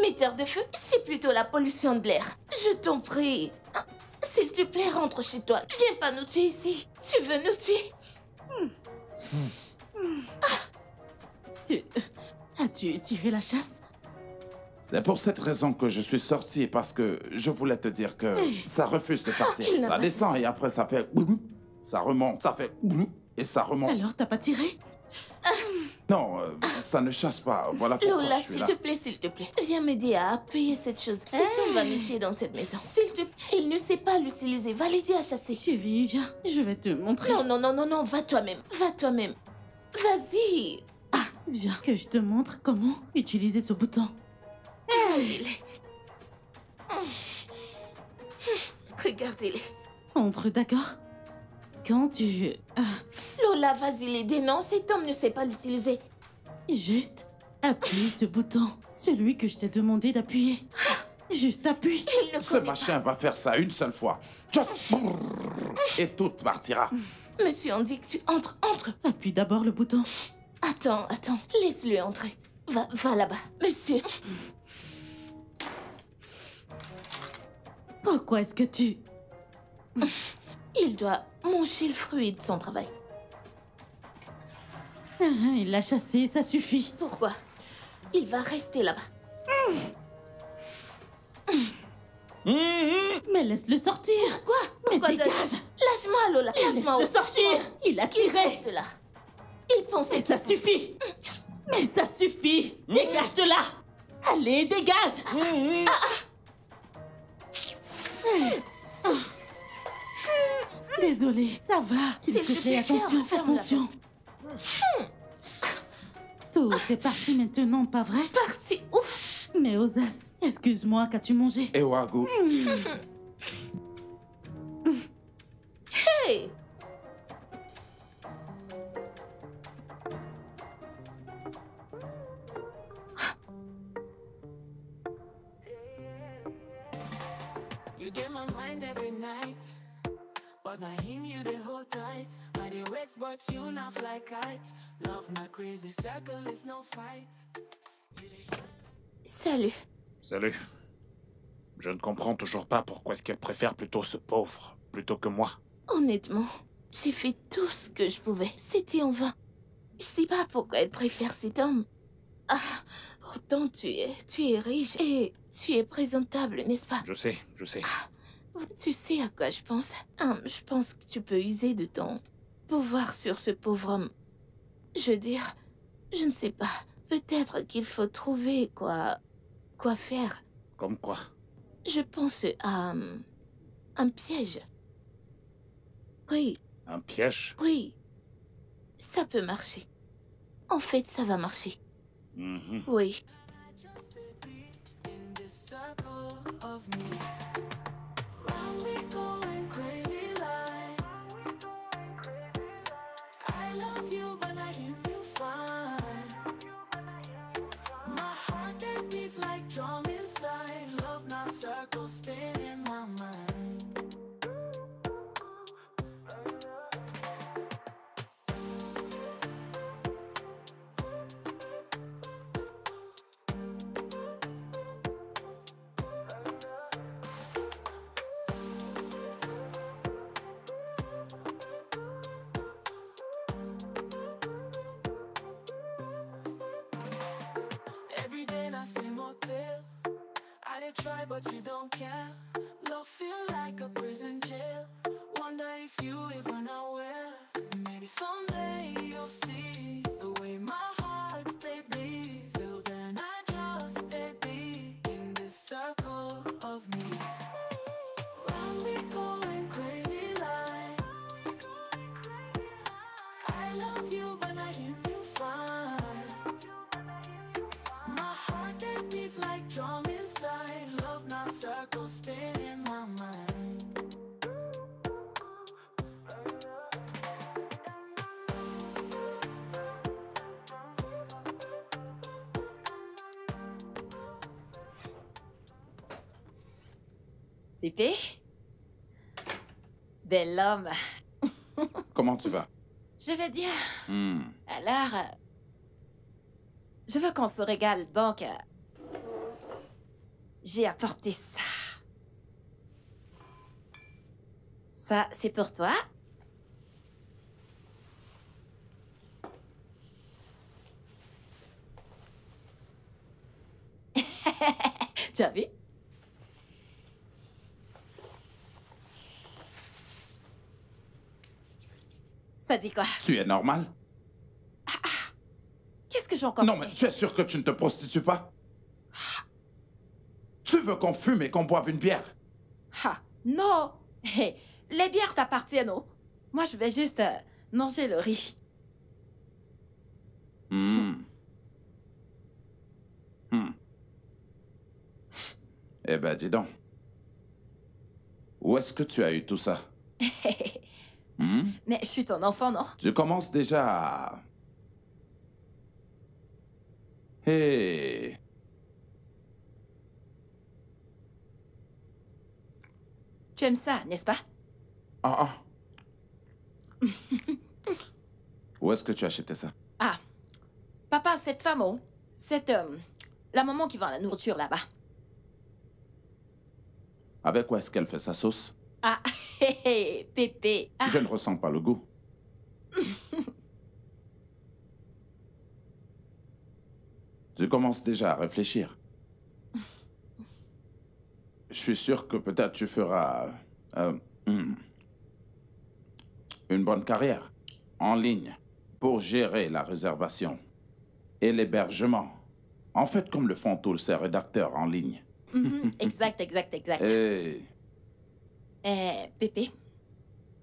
F: Metteur de feu, c'est plutôt la pollution de l'air. Je t'en prie. S'il te plaît, rentre chez toi. Viens pas nous tuer ici. Tu veux nous tuer?
B: As-tu tiré la chasse?
C: C'est pour cette raison que je suis sorti, parce que je voulais te dire que ça refuse de partir.
F: il n'a
C: Ça
F: pas
C: descend
F: fait ça.
C: et après ça fait... Ça remonte, ça fait... Et ça remonte.
B: Alors t'as pas tiré?
C: Non, ça ne chasse pas. Voilà pourquoi
F: Lola,
C: je suis
F: s'il
C: là.
F: te plaît, s'il te plaît. Viens m'aider à appuyer cette chose. Cet homme va nous tuer dans cette maison. S'il te plaît, il ne sait pas l'utiliser. Va l'aider à chasser.
B: Chérie, viens, je vais te montrer.
F: Non, va toi-même. Va toi-même. Vas-y.
B: Viens, que je te montre comment utiliser ce bouton.
F: Regardez-les. Regardez-les.
B: Entre, d'accord? Quand tu...
F: Lola, vas-y l'aider. Non, cet homme ne sait pas l'utiliser.
B: Juste appuie ce bouton. Celui que je t'ai demandé d'appuyer. Juste appuie.
F: Il ne
C: Ce
F: connaît
C: machin va faire ça une seule fois. Just... Et tout partira.
F: pas. Monsieur, on dit que tu entres.
B: Appuie d'abord le bouton.
F: Attends. Laisse-le entrer. Va là-bas. Monsieur.
B: Pourquoi est-ce que tu...
F: Il doit manger le fruit de son travail.
B: Il l'a chassé, ça suffit.
F: Pourquoi? Il va rester là-bas.
B: Mais laisse-le sortir. Mais
F: Pourquoi
B: dégage.
F: Lâche-moi, Lola. Lâche-moi.
B: Laisse-le sortir. Il a
F: Qu'il
B: tiré.
F: reste là. Il pensait
B: Mais ça suffit. Mais ça suffit. Dégage de là. Allez, dégage. Désolée, ça va. S'il te plaît, attention,
F: ferme la
B: attention. Tout est parti maintenant, pas vrai?
F: parti. Ouf.
B: Mais Osas, excuse-moi, qu'as-tu mangé?
C: Et Wagou.
F: Hey.
G: You get my mind every night, but I him you the whole tight. I the wet, but you not fly kite. Love not crazy circle is no fight.
F: Salut.
A: Salut. Je ne comprends toujours pas pourquoi est-ce qu'elle préfère plutôt ce pauvre, plutôt que moi.
F: Honnêtement, j'ai fait tout ce que je pouvais. C'était en vain. Je sais pas pourquoi elle préfère cet homme. Ah, pourtant tu es riche et tu es présentable, n'est-ce pas?
A: Je sais, je sais.
F: Tu sais à quoi je pense? Je pense que tu peux user de ton pouvoir sur ce pauvre homme. Je veux dire, je ne sais pas. Peut-être qu'il faut trouver quoi faire.
A: Comme quoi?
F: Je pense à un piège. Oui,
A: Un piège?
F: oui. Ça peut marcher. En fait, ça va marcher. Oui.
G: But you don't care. Love feel like a prison jail. Wonder if you even aware. Maybe someday you'll see the way my heart stay bleed. Till then I just stay be in this circle of me. Round we going crazy like I love you but I hear you fine. My heart they beat like drum inside. Love now circles spin in my mind.
D: Pépé? Bel homme.
C: Comment tu vas?
D: Je vais bien.
C: Hmm.
D: Alors, je veux qu'on se régale, donc j'ai apporté ça. Ça, c'est pour toi. Tu as vu? Ça dit quoi?
C: Tu es normal?
D: Qu'est-ce que j'ai encore
C: Non,
D: fait?
C: mais tu es sûr que tu ne te prostitues pas? Tu veux qu'on fume et qu'on boive une bière?
D: Ah, non! Hey, les bières t'appartiennent, oh. Moi, je vais juste manger le riz.
C: Eh ben, dis donc. Où est-ce que tu as eu tout ça?
D: Mais je suis ton enfant, non?
C: Tu commences déjà à... Hey.
D: Tu aimes ça, n'est-ce pas?
C: Ah, ah. Où est-ce que tu as acheté ça?
D: Ah, papa, cette femme, oh, c'est la maman qui vend la nourriture là-bas.
C: Avec quoi est-ce qu'elle fait sa sauce?
D: Ah, hé, hé, Pépé. Ah.
C: Je ne ressens pas le goût. Tu commences déjà à réfléchir. Je suis sûr que peut-être tu feras une bonne carrière en ligne pour gérer la réservation et l'hébergement. En fait, comme le font tous ces rédacteurs en ligne.
D: Exact.
C: Et...
D: Pépé,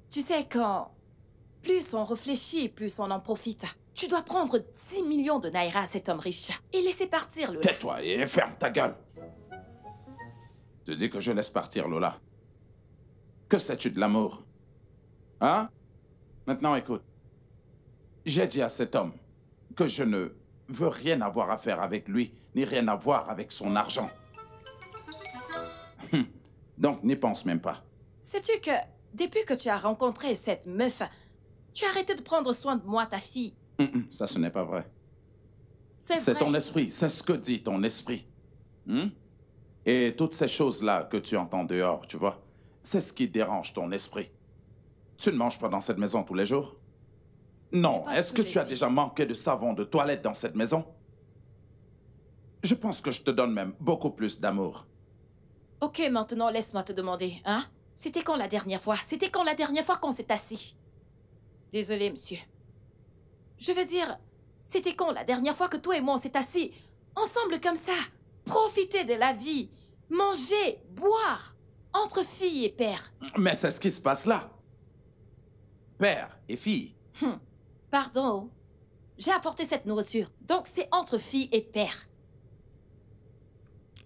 D: tu sais, quand plus on réfléchit, plus on en profite. Tu dois prendre 10 millions de naira à cet homme riche et laisser partir Lola.
C: Tais-toi et ferme ta gueule. Tu dis que je laisse partir Lola. Que sais-tu de l'amour? Hein? Maintenant, écoute. J'ai dit à cet homme que je ne veux rien avoir à faire avec lui, ni rien à voir avec son argent. Donc, n'y pense même pas.
D: Sais-tu que depuis que tu as rencontré cette meuf, tu as arrêté de prendre soin de moi, ta fille?
C: Ça, ce n'est pas vrai.
D: C'est
C: C'est
D: vrai.
C: ton esprit, c'est ce que dit ton esprit. Et toutes ces choses-là que tu entends dehors, tu vois, c'est ce qui dérange ton esprit. Tu ne manges pas dans cette maison tous les jours? Non, est-ce que tu as déjà manqué de savon de toilette dans cette maison? Je pense que je te donne même beaucoup plus d'amour.
D: Ok, maintenant, laisse-moi te demander, hein? C'était quand la dernière fois? C'était quand la dernière fois qu'on s'est assis? Désolé, monsieur. Je veux dire, c'était quand la dernière fois que toi et moi on s'est assis ensemble comme ça? Profiter de la vie, manger, boire, entre filles et pères.
C: Mais c'est ce qui se passe là. Père et fille.
D: Pardon. J'ai apporté cette nourriture, donc c'est entre filles et pères.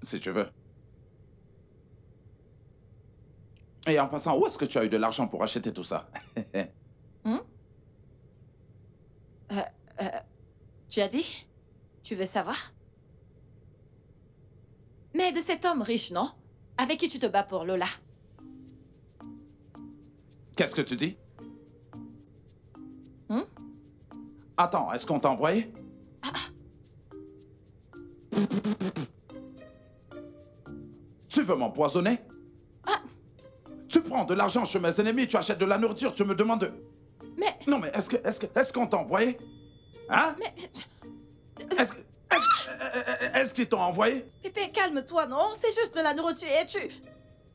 C: Si tu veux. Et en passant, où est-ce que tu as eu de l'argent pour acheter tout ça?
D: Tu as dit? Tu veux savoir? Mais de cet homme riche, non? Avec qui tu te bats pour Lola.
C: Qu'est-ce que tu dis? Attends, est-ce qu'on t'a envoyé? Tu veux m'empoisonner? Tu prends de l'argent chez mes ennemis, tu achètes de la nourriture, tu me demandes de...
D: Mais...
C: Non, mais est-ce qu'on t'a envoyé? Hein?
D: Mais...
C: Est-ce qu'ils t'ont envoyé?
D: Pépé, calme-toi, non? C'est juste de la nourriture et tu...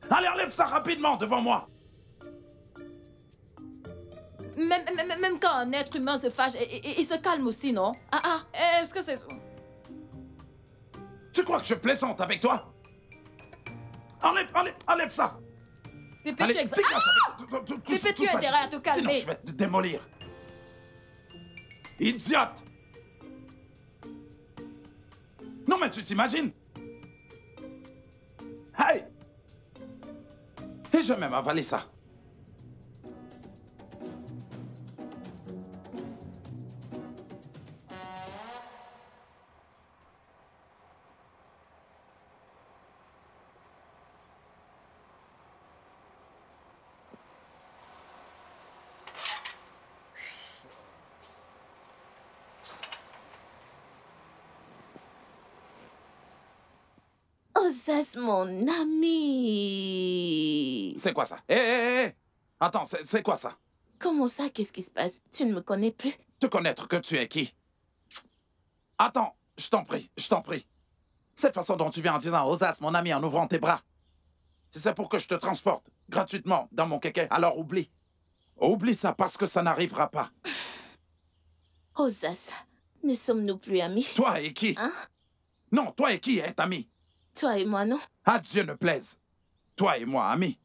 C: Allez, enlève ça rapidement devant moi!
D: Même quand un être humain se fâche, il se calme aussi, non? Est-ce que c'est...
C: Tu crois que je plaisante avec toi? Enlève ça!
D: Pépé,
C: allez,
D: tu Pépé, tu as intérêt à te calmer.
C: Sinon, je vais te démolir. Idiote! Non, mais tu t'imagines? Hey! Et je vais même avaler ça.
F: Osas, mon ami.
C: C'est quoi ça? Hé! Attends, c'est quoi ça?
F: Comment ça? Qu'est-ce qui se passe? Tu ne me connais plus?
C: Te connaître que tu es qui? Attends, je t'en prie. Cette façon dont tu viens en disant « Osas, mon ami » en ouvrant tes bras, si c'est pour que je te transporte gratuitement dans mon kéké, alors oublie. Oublie ça parce que ça n'arrivera pas.
F: Osas, ne sommes-nous plus amis?
C: Toi et qui?
F: Hein?
C: Non, toi et qui est ami?
F: Toi et moi, non?
C: À Dieu ne plaise. Toi et moi, amis.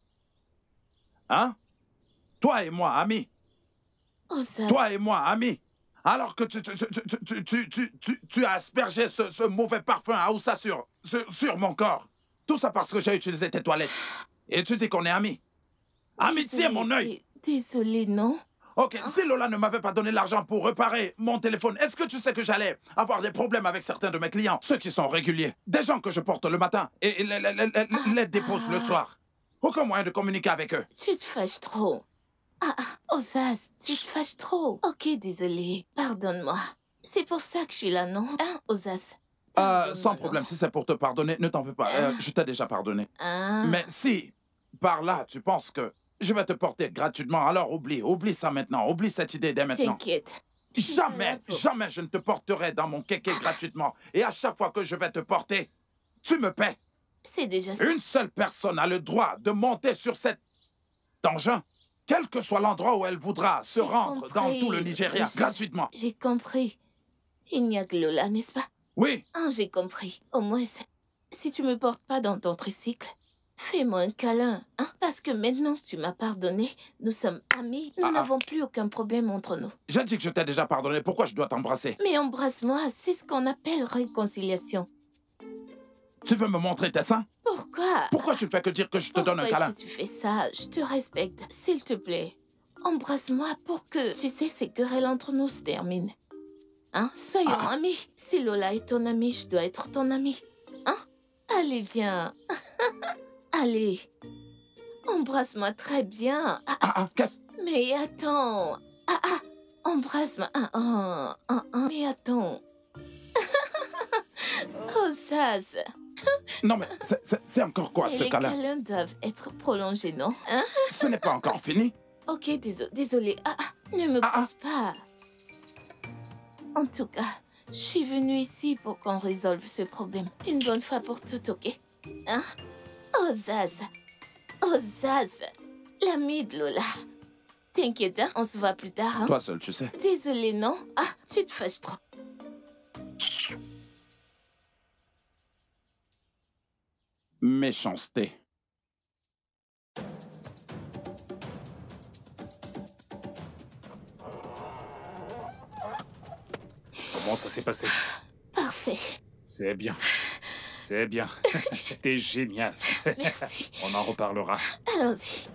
C: Hein? Toi et moi, amis.
F: Osas.
C: Toi et moi, amis. Alors que tu as aspergé ce mauvais parfum à Oussa sur mon corps. Tout ça parce que j'ai utilisé tes toilettes. Et tu dis qu'on est amis. Amitié, mon œil.
F: Désolé, non?
C: Ok, si Lola ne m'avait pas donné l'argent pour réparer mon téléphone, est-ce que tu sais que j'allais avoir des problèmes avec certains de mes clients, ceux qui sont réguliers, des gens que je porte le matin et les dépose le soir? Aucun moyen de communiquer avec eux.
F: Tu te fâches trop. Osas, tu te fâches trop. Ok, désolé. Pardonne-moi. C'est pour ça que je suis là, non? Hein, Osas?
C: Sans problème, si c'est pour te pardonner, ne t'en fais pas. Je t'ai déjà pardonné. Mais si, par là, tu penses que je vais te porter gratuitement, alors oublie ça maintenant. Oublie cette idée dès maintenant.
F: T'inquiète.
C: Jamais je ne te porterai dans mon kéké gratuitement. Et à chaque fois que je vais te porter, tu me paies.
F: C'est déjà ça.
C: Une seule personne a le droit de monter sur cet engin, quel que soit l'endroit où elle voudra se rendre dans tout le Nigeria, gratuitement.
F: J'ai compris. Il n'y a que Lola, n'est-ce pas?
C: Oui.
F: J'ai compris. Au moins, si tu me portes pas dans ton tricycle, fais-moi un câlin, hein? Parce que maintenant que tu m'as pardonné, nous sommes amis, nous n'avons plus aucun problème entre nous.
C: J'ai dit que je t'ai déjà pardonné, pourquoi je dois t'embrasser?
F: Mais embrasse-moi, c'est ce qu'on appelle réconciliation.
C: Tu veux me montrer tes seins?
F: Pourquoi?
C: Pourquoi tu ne fais que dire que je te donne un câlin?
F: Pourquoi est-ce que tu fais ça? Je te respecte, s'il te plaît. Embrasse-moi pour que, tu sais, ces querelles entre nous se terminent. Hein? Soyons amis. Si Lola est ton amie, je dois être ton amie. Hein? Allez, viens. Allez. Embrasse-moi très bien.
C: Qu'est-ce?
F: Mais attends. Embrasse-moi. Mais attends. Osas.
C: Non, mais c'est encore quoi, ce câlin?
F: Les câlins doivent être prolongés, non? Hein?
C: Ce n'est pas encore fini.
F: Ok, désolé. Ne me pousse pas. En tout cas, je suis venue ici pour qu'on résolve ce problème. Une bonne fois pour toutes, ok? Hein? Oh Zaz! Oh Zaz! L'ami de Lola. T'inquiète, hein? On se voit plus tard, hein?
C: Toi seul, tu sais.
F: Désolée, non? Ah, tu te fâches trop.
C: Méchanceté.
A: Comment ça s'est passé?
F: Parfait.
A: C'est bien. C'est bien. C'était génial.
F: Merci.
A: On en reparlera.
F: Allons-y.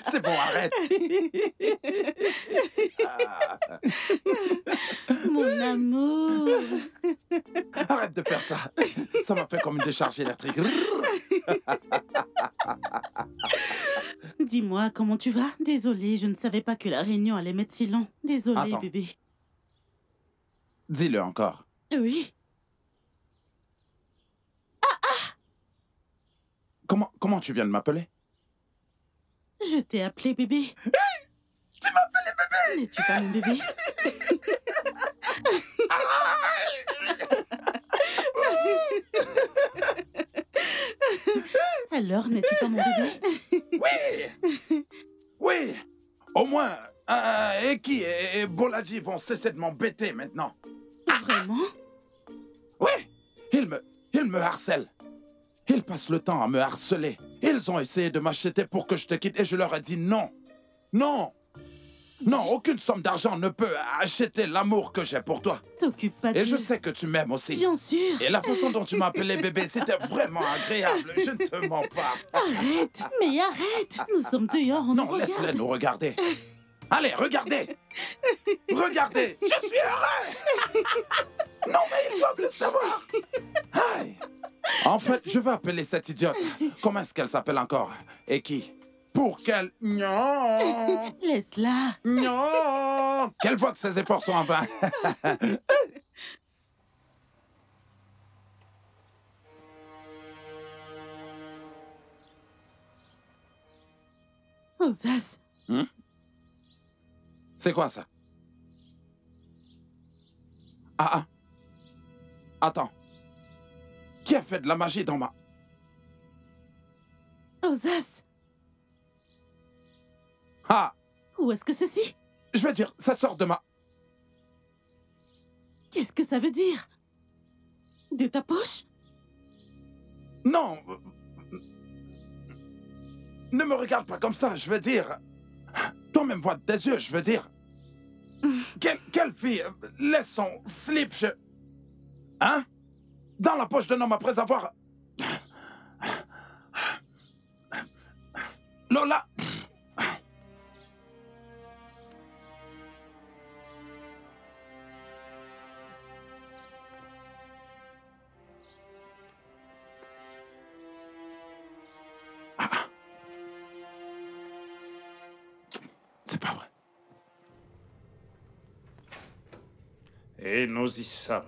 C: C'est bon, arrête.
B: Mon amour.
C: Arrête de faire ça. Ça m'a fait comme une décharge électrique.
B: Dis-moi, comment tu vas? Désolée, je ne savais pas que la réunion allait mettre si long. Désolée,
C: Attends.
B: bébé.
C: Dis-le encore.
B: Oui.
C: Comment tu viens de m'appeler?
B: Je t'ai appelé bébé.
C: Tu m'as appelé bébé!
B: N'es-tu pas mon bébé? Alors, n'es-tu pas mon bébé?
C: Oui! Oui! Au moins, Eki et Bolaji vont cesser de m'embêter maintenant.
B: Vraiment?
C: Oui! Ils me harcèlent. Ils passent le temps à me harceler. Ils ont essayé de m'acheter pour que je te quitte et je leur ai dit non. Non! Non, aucune somme d'argent ne peut acheter l'amour que j'ai pour toi.
B: T'occupe pas de...
C: Et je sais que tu m'aimes aussi.
B: Bien sûr.
C: Et la façon dont tu m'as appelé bébé, c'était vraiment agréable. Je ne te mens pas.
B: Arrête, mais arrête. Nous sommes dehors, on nous
C: Non,
B: regarde.
C: laisse-les nous regarder. Allez, regardez. Regardez, je suis heureux. Non, mais ils doivent le savoir. Aïe. En fait, je vais appeler cette idiote. Comment est-ce qu'elle s'appelle encore? Et qui? Pour qu'elle... Non.
B: Laisse-la.
C: Non. Qu'elle voit que ses efforts sont en vain.
B: Oh, Zaz.
C: C'est quoi ça? Ah. Attends. Qui a fait de la magie dans ma...
B: Oh, Zaz.
C: Ah.
B: Où est-ce que ceci?
C: Je veux dire, ça sort de ma...
B: Qu'est-ce que ça veut dire? De ta poche?
C: Non. Ne me regarde pas comme ça, je veux dire... Toi-même vois des yeux, je veux dire... Quelle fille laisse son slip, Hein? Dans la poche d'un homme après avoir... Lola... C'est pas vrai.
A: Et nous y sommes.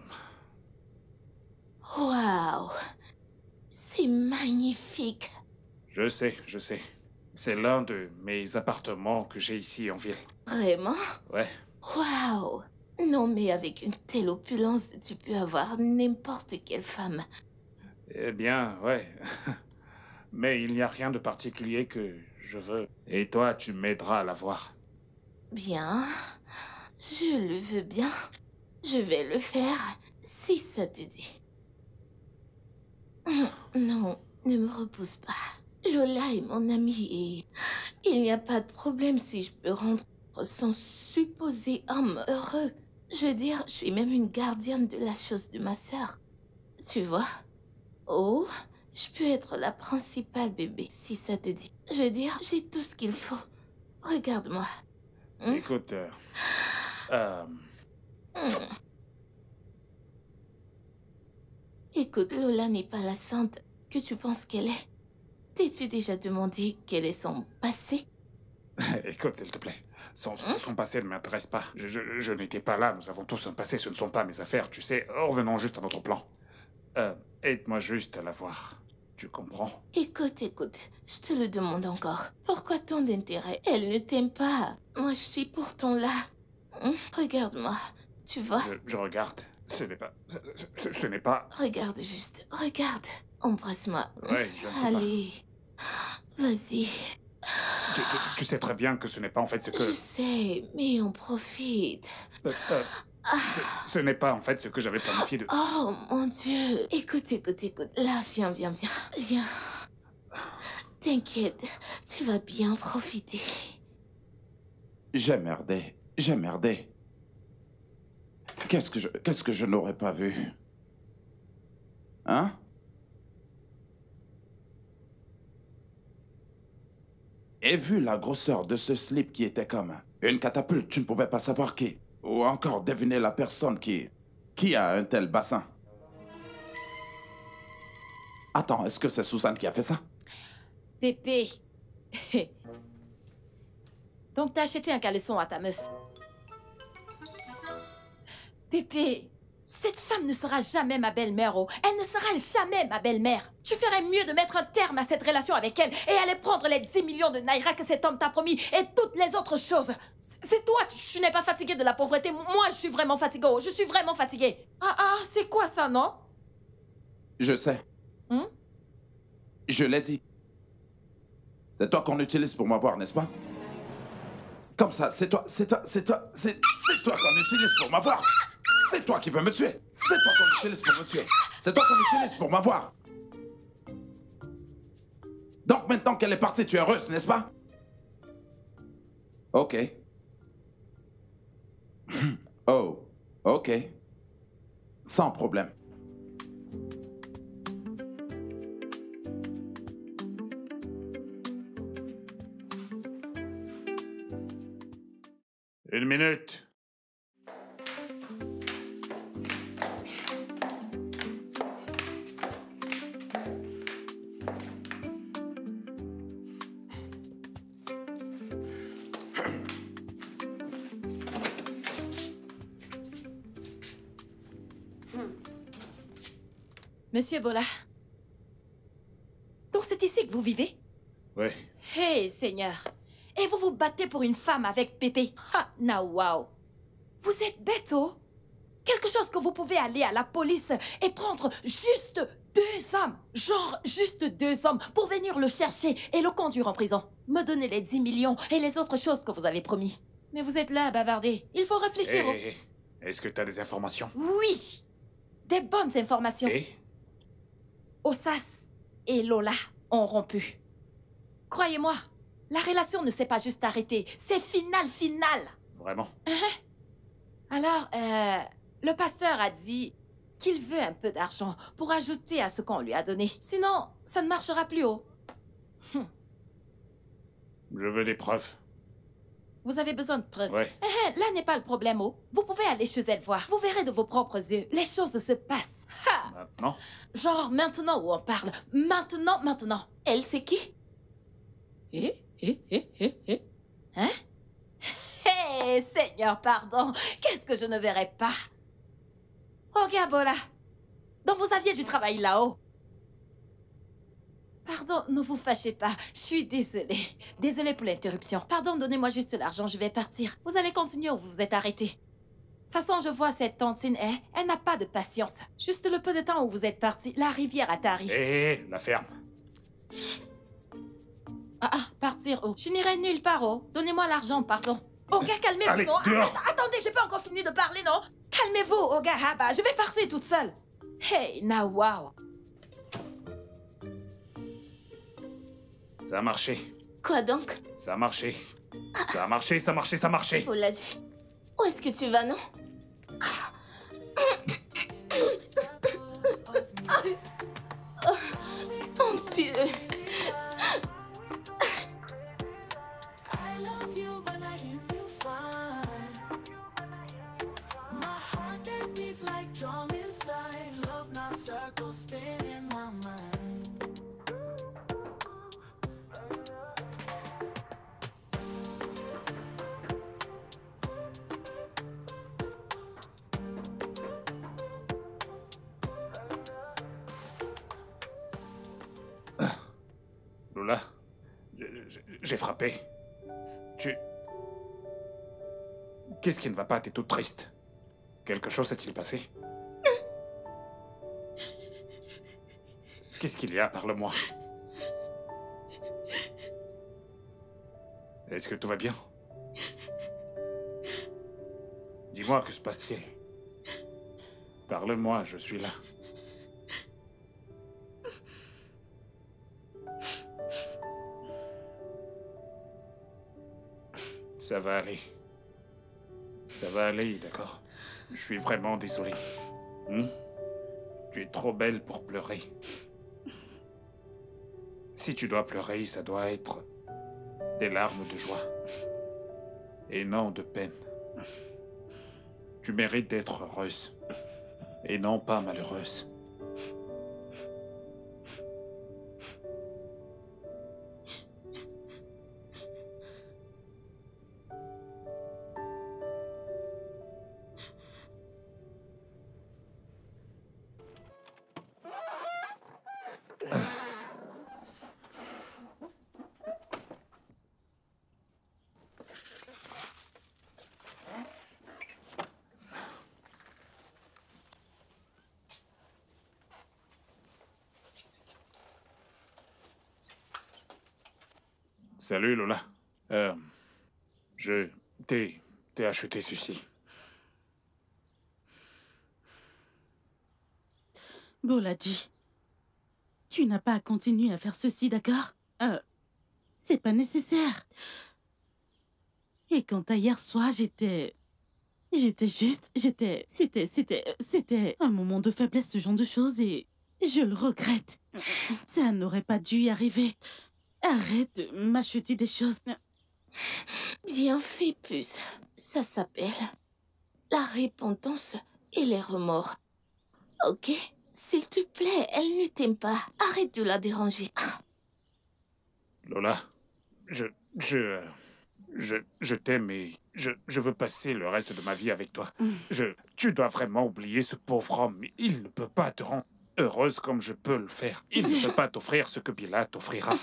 F: Waouh! C'est magnifique.
A: Je sais. C'est l'un de mes appartements que j'ai ici en ville.
F: Vraiment?
A: Ouais.
F: Waouh! Non, mais avec une telle opulence, tu peux avoir n'importe quelle femme.
A: Eh bien, ouais. Mais il n'y a rien de particulier que je veux. Et toi, tu m'aideras à la voir.
F: Bien. Je le veux bien. Je vais le faire, si ça te dit. Non, ne me repousse pas. Lola est mon amie et il n'y a pas de problème si je peux rendre son supposé homme heureux. Je veux dire, je suis même une gardienne de la chose de ma sœur. Tu vois? Oh, je peux être la principale bébé, si ça te dit. Je veux dire, j'ai tout ce qu'il faut. Regarde-moi.
A: Écoute,
F: Écoute, Lola n'est pas la sainte que tu penses qu'elle est. T'es-tu déjà demandé quel est son passé?
A: Écoute, s'il te plaît. Son passé ne m'intéresse pas. Je n'étais pas là. Nous avons tous un passé. Ce ne sont pas mes affaires, tu sais. Revenons juste à notre plan. Aide-moi juste à la voir. Tu comprends?
F: Écoute, je te le demande encore. Pourquoi tant d'intérêt? Elle ne t'aime pas. Moi, je suis pourtant là. Regarde-moi. Tu vois?
A: Je regarde. Ce n'est pas... Ce n'est pas...
F: Regarde juste. Regarde. Embrasse-moi.
A: Ouais, je ne peux
F: Allez. Vas-y.
A: Tu sais très bien que ce n'est pas en fait ce que...
F: Je sais, mais on profite.
A: Ce n'est pas en fait ce que j'avais planifié de...
F: Oh, mon Dieu. Écoute. Là, viens. Viens. T'inquiète, tu vas bien profiter.
C: J'ai merdé. Qu'est-ce que je n'aurais pas vu? Hein? Et vu la grosseur de ce slip qui était comme une catapulte, tu ne pouvais pas savoir qui. Ou encore deviner la personne qui a un tel bassin. Attends, est-ce que c'est Suzanne qui a fait ça?
D: Pépé. Donc t'as acheté un caleçon à ta meuf. Pépé, cette femme ne sera jamais ma belle-mère, oh. Elle ne sera jamais ma belle-mère. Tu ferais mieux de mettre un terme à cette relation avec elle et aller prendre les 10 millions de naira que cet homme t'a promis et toutes les autres choses. C'est toi, tu n'es pas fatigué de la pauvreté. Moi, je suis vraiment fatiguée, oh. Je suis vraiment fatiguée. C'est quoi ça, non?
C: Je sais. Je l'ai dit. C'est toi qu'on utilise pour m'avoir, n'est-ce pas? Comme ça, c'est toi qu'on utilise pour m'avoir. C'est toi qui veux me tuer. C'est toi qu'on utilise pour me tuer. C'est toi qu'on utilise pour m'avoir. Donc maintenant qu'elle est partie, tu es heureuse, n'est-ce pas? Ok. Oh, ok. Sans problème.
A: Une minute.
D: Monsieur Bola. Donc c'est ici que vous vivez?
A: Oui.
D: Hey, Seigneur. Et vous vous battez pour une femme avec Pépé. Ha, na wow. Vous êtes bête, oh. Quelque chose que vous pouvez aller à la police et prendre juste 2 hommes. Genre juste 2 hommes pour venir le chercher et le conduire en prison. Me donner les 10 millions et les autres choses que vous avez promis. Mais vous êtes là à bavarder. Il faut réfléchir.
A: Est-ce que tu as des informations?
D: Oui. Des bonnes informations. Osas et Lola ont rompu. Croyez-moi, la relation ne s'est pas juste arrêtée. C'est final.
A: Vraiment?
D: Alors, le pasteur a dit qu'il veut un peu d'argent pour ajouter à ce qu'on lui a donné. Sinon, ça ne marchera plus haut.
A: Je veux des preuves.
D: Vous avez besoin de preuves?
A: Ouais.
D: Là n'est pas le problème, oh. Vous pouvez aller chez elle voir. Vous verrez de vos propres yeux. Les choses se passent. Ha!
A: Maintenant?
D: Genre maintenant où on parle. Maintenant.
F: Elle, c'est qui?
D: Hein? Hé, Seigneur, pardon. Qu'est-ce que je ne verrai pas? Oga Bola. Donc vous aviez du travail là-haut. Pardon, ne vous fâchez pas. Je suis désolée. Désolée pour l'interruption. Pardon, donnez-moi juste l'argent, je vais partir. Vous allez continuer où vous vous êtes arrêté. De toute façon, je vois cette tantine, elle n'a pas de patience. Juste le peu de temps où vous êtes parti, la rivière a tari.
A: La ferme.
D: Partir où? Je n'irai nulle part, oh. Donnez-moi l'argent, pardon. Oga, calmez-vous,
A: Allez,
D: non?
A: dehors.
D: Attendez, j'ai pas encore fini de parler, non? Calmez-vous, Oga Haba, je vais partir toute seule. Hey, now wow.
A: Ça a marché.
F: Quoi donc?
A: Ça a marché. Ça a marché.
F: Oh là, où est-ce que tu vas, non? Mon Dieu.
G: I love you, but I hear you fine. My heart that beats like drum inside. Love not circles
A: Lola, j'ai frappé. Qu'est-ce qui ne va pas? T'es toute triste. Quelque chose s'est-il passé? Qu'est-ce qu'il y a? Parle-moi. Est-ce que tout va bien? Dis-moi, que se passe-t-il? Parle-moi, je suis là. Ça va aller. Ça va aller, d'accord? Je suis vraiment désolé. Tu es trop belle pour pleurer. Si tu dois pleurer, ça doit être des larmes de joie. Et non de peine. Tu mérites d'être heureuse. Et non pas malheureuse. Salut Lola. T'ai acheté ceci.
B: Boladi, tu n'as pas à continuer à faire ceci, d'accord? C'est pas nécessaire. Et quant à hier soir, c'était un moment de faiblesse, ce genre de choses, et je le regrette. Ça n'aurait pas dû y arriver. Arrête de m'acheter des choses.
F: Bien fait, puce. Ça s'appelle la repentance et les remords. Ok? S'il te plaît, elle ne t'aime pas. Arrête de la déranger.
A: Lola, je t'aime et je veux passer le reste de ma vie avec toi. Tu dois vraiment oublier ce pauvre homme. Il ne peut pas te rendre heureuse comme je peux le faire. Il ne peut pas t'offrir ce que Bila t'offrira.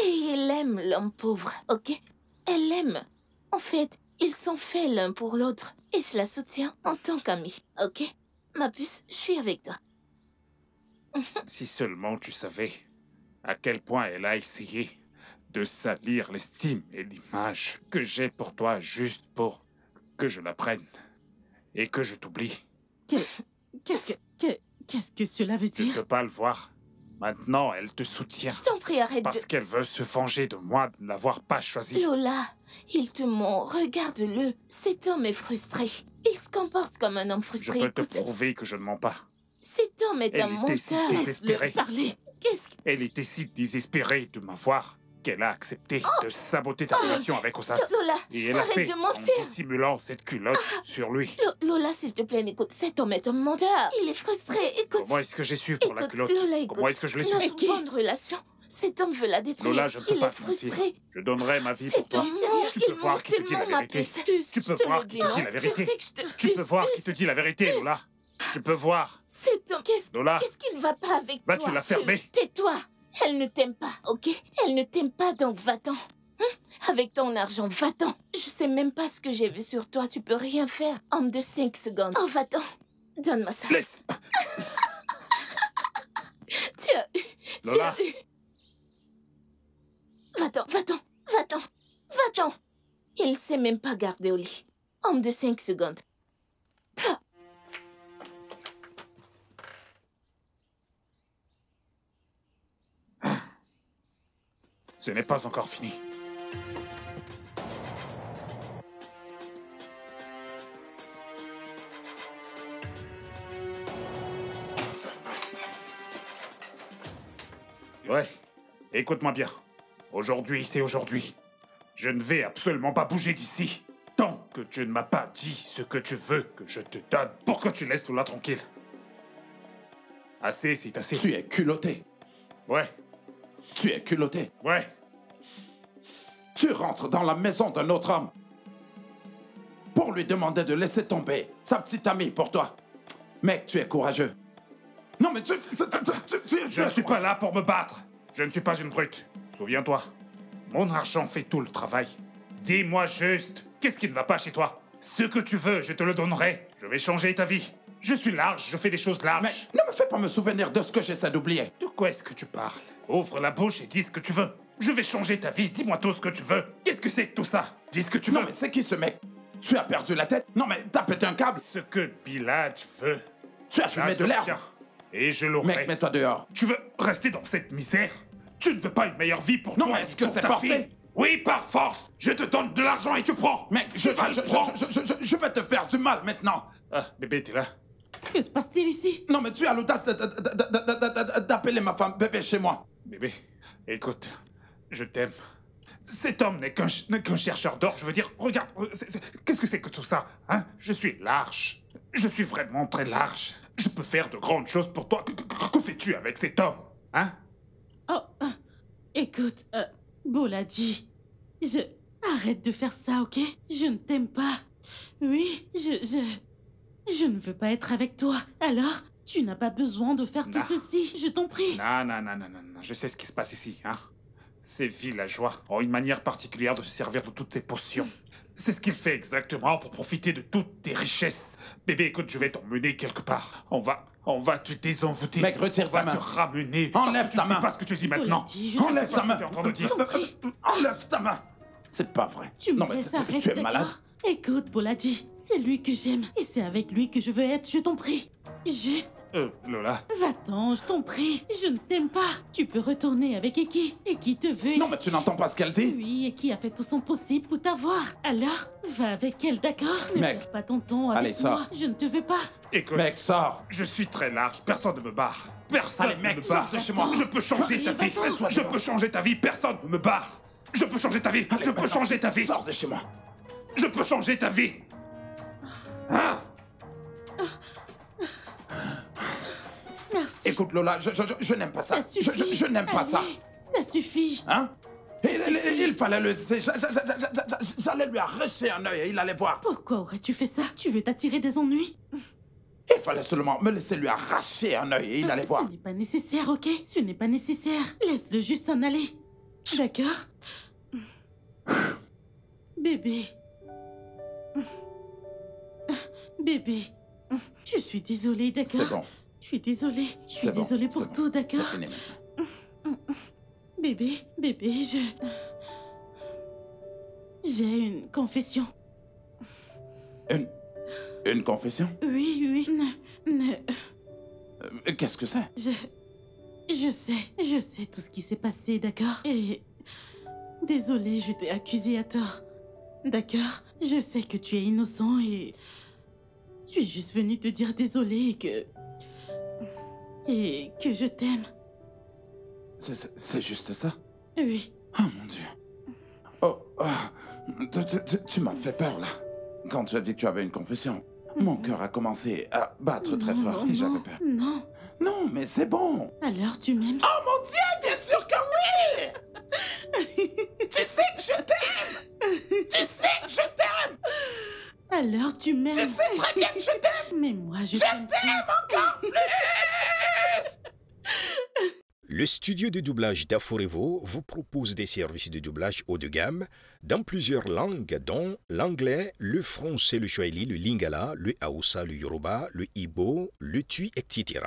F: Et elle aime l'homme pauvre, ok? Elle l'aime. En fait, ils sont faits l'un pour l'autre. Et je la soutiens en tant qu'amie, ok? Ma puce, je suis avec toi.
A: Si seulement tu savais à quel point elle a essayé de salir l'estime et l'image que j'ai pour toi juste pour que je la prenne et que je t'oublie.
B: Qu'est-ce que cela veut
A: Tu ne
B: dire?
A: peux pas le voir. Maintenant, elle te soutient.
F: Je t'en prie, arrête
A: Parce qu'elle veut se venger de moi de ne l'avoir pas choisi.
F: Lola, il te ment. Regarde-le. Cet homme est frustré. Il se comporte comme un homme
A: Je
F: frustré.
A: peux te
F: Écoute,
A: prouver que je ne mens pas.
F: cet homme est un
A: Elle était si
F: menteur.
A: désespérée.
B: Parler.
F: Qu'est-ce que...
A: Elle était si désespérée de m'avoir qu'elle a accepté de saboter ta relation avec Osas.
F: Lola,
A: Et elle a
F: arrête
A: fait
F: de
A: en
F: mentir.
A: dissimulant cette culotte sur lui.
F: Lola, s'il te plaît, écoute. Cet homme est un menteur. Il est frustré. Écoute,
A: Comment est-ce que j'ai su pour la
F: écoute,
A: culotte?
F: Lola, écoute.
A: Comment est-ce que je l'ai su?
F: Notre bonne relation. Cet homme veut la détruire.
A: Lola, je ne peux
F: il
A: pas
F: est
A: te mentir.
F: frustré.
A: Je donnerai ma vie pour
F: Cet
A: toi.
F: homme ment.
A: Tu peux
F: Il
A: voir
F: ment
A: qui te dit la
F: tellement, ma
A: vérité.
F: puce.
A: Tu
F: Je
A: peux
F: te
A: voir
F: le
A: qui
F: dis,
A: te dit
F: hein.
A: la vérité.
F: Je sais que je te...
A: Tu peux voir
F: puce.
A: qui te dit la vérité,
F: Puce.
A: Lola. Tu peux voir.
F: Cet homme,
A: Lola.
F: qu'est-ce qui ne va pas avec toi?
A: Vas-tu la fermer?
F: Tais-toi. Elle ne t'aime pas, ok? Elle ne t'aime pas, donc va-t'en. Avec ton argent, va-t'en. Je sais même pas ce que j'ai vu sur toi. Tu peux rien faire. Homme de 5 secondes. Oh, va-t'en. Donne-moi ça.
A: Laisse.
F: Tiens.
A: Lola.
F: Va-t'en, va-t'en, va-t'en, va-t'en. Il ne sait même pas garder au lit. Homme de 5 secondes. Ah.
A: Ce n'est pas encore fini. Ouais, écoute-moi bien. Aujourd'hui, c'est aujourd'hui. Je ne vais absolument pas bouger d'ici tant que tu ne m'as pas dit ce que tu veux que je te donne pour que tu laisses Lola tranquille. Assez, c'est assez.
C: Tu es culotté.
A: Ouais,
C: Tu es culotté.
A: ouais.
C: Tu rentres dans la maison d'un autre homme pour lui demander de laisser tomber sa petite amie pour toi. Mec, tu es courageux. Non, mais tu
A: Je ne suis pas là pour me battre. je ne suis pas une brute. Souviens-toi, mon argent fait tout le travail. Dis-moi juste, qu'est-ce qui ne va pas chez toi? Ce que tu veux, je te le donnerai. Je vais changer ta vie. Je suis large, je fais des choses larges.
C: Mais ne me fais pas me souvenir de ce que j'essaie d'oublier.
A: De quoi est-ce que tu parles? Ouvre la bouche et dis ce que tu veux. Je vais changer ta vie, dis-moi tout ce que tu veux. Qu'est-ce que c'est que tout ça? Dis ce que tu veux.
C: Non mais c'est qui ce mec? Tu as perdu la tête? Non mais t'as pété un câble?
A: Ce que Bilal veut.
C: Tu as fumé de l'herbe?
A: Et je l'aurai.
C: Mec, mets-toi dehors.
A: Tu veux rester dans cette misère? Tu ne veux pas une meilleure vie pour toi?
C: Non mais est-ce que
A: pour
C: c'est
A: ta
C: forcé?
A: fille? Oui, par force. Je te donne de l'argent et tu prends.
C: Mec, je vais te faire du mal maintenant.
A: Ah, bébé, t'es là?
B: Que se passe-t-il ici?
C: Non mais tu as l'audace d'appeler ma femme bébé chez moi.
A: Bébé, écoute, je t'aime. Cet homme n'est qu'un chercheur d'or. Je veux dire, regarde, qu'est-ce que c'est que tout ça, hein? Je suis large. Je suis vraiment très large. Je peux faire de grandes choses pour toi. Que fais-tu avec cet homme, hein?
B: Oh, écoute, Boladi, arrête de faire ça, ok? Je ne t'aime pas. Oui, je ne veux pas être avec toi. Alors, tu n'as pas besoin de faire tout ceci, je t'en prie.
A: Non. Je sais ce qui se passe ici, hein? Ces villageois ont une manière particulière de se servir de toutes tes potions. C'est ce qu'il fait exactement pour profiter de toutes tes richesses. Bébé, écoute, je vais t'emmener quelque part. On va te désenvoûter.
C: Mec, retire ta main.
A: On va te ramener.
C: Enlève ta main.
A: Tu ne sais pas ce que tu dis maintenant.
C: Enlève ta main.
A: Enlève ta main.
C: C'est pas vrai.
B: Tu
C: non
B: me
C: mais
B: laisses arrêter,
C: tu es malade.
B: Écoute, Boladi, c'est lui que j'aime et c'est avec lui que je veux être, je t'en prie. Juste,
A: Lola.
B: va-t'en, je t'en prie. Je ne t'aime pas. Tu peux retourner avec Eki. Eki te veut.
C: Non mais tu n'entends pas ce qu'elle dit?
B: Oui, Eki a fait tout son possible pour t'avoir. Alors, va avec elle, d'accord? Ne
C: Mec.
B: perds pas ton temps avec
C: Allez, sors.
B: moi. Je ne te veux pas.
A: Écoute,
C: Mec, sors.
A: je suis très large. Personne ne me barre. Personne
C: Allez, mec,
A: ne me barre.
C: sors de chez moi.
A: Je peux changer ta vie.
B: va-t'en.
A: Je peux changer ta vie. Personne ne me barre. Je peux changer ta vie.
C: Allez,
A: Je peux
C: maintenant,
A: changer ta vie.
C: Sors de chez moi.
A: Je peux changer ta vie. Hein?
B: Merci.
C: Écoute Lola, je n'aime pas ça.
B: Ça suffit.
C: Je n'aime pas ça.
B: Allez, ça suffit.
C: Hein?
B: suffit.
C: Il fallait le... J'allais lui arracher un œil et il allait voir.
B: Pourquoi aurais-tu fait ça? Tu veux t'attirer des ennuis?
C: Il fallait seulement me laisser lui arracher un œil et il allait voir.
B: Ce n'est pas nécessaire, ok? Ce n'est pas nécessaire. Laisse-le juste s'en aller. D'accord? Bébé. Bébé. Je suis désolée, d'accord?
C: C'est bon.
B: Je suis désolée. Je suis désolée pour tout, d'accord?
C: C'est fini maintenant.
B: Bébé, j'ai une confession.
C: Une confession?
B: Oui.
C: Qu'est-ce que c'est?
B: Je sais tout ce qui s'est passé, d'accord? Et... Désolée, je t'ai accusé à tort. D'accord? Je sais que tu es innocent et... Je suis juste venue te dire désolée et que je t'aime.
C: C'est juste ça?
B: Oui.
C: Oh mon Dieu. Oh, tu m'as fait peur là. Quand tu as dit que tu avais une confession, mon cœur a commencé à battre très fort et j'avais peur.
B: Non.
C: Non, mais c'est bon.
B: Alors tu m'aimes?
C: Oh mon Dieu, bien sûr que oui! Tu sais que je t'aime! Tu sais que je t'aime!
B: Alors tu m'aimes?
C: Tu sais très bien que je t'aime!
B: Mais moi je
C: t'aime encore plus!
H: Le studio de doublage d'Aforevo vous propose des services de doublage haut de gamme dans plusieurs langues, dont l'anglais, le français, le swahili, le lingala, le haoussa, le yoruba, le ibo, le tui, etc.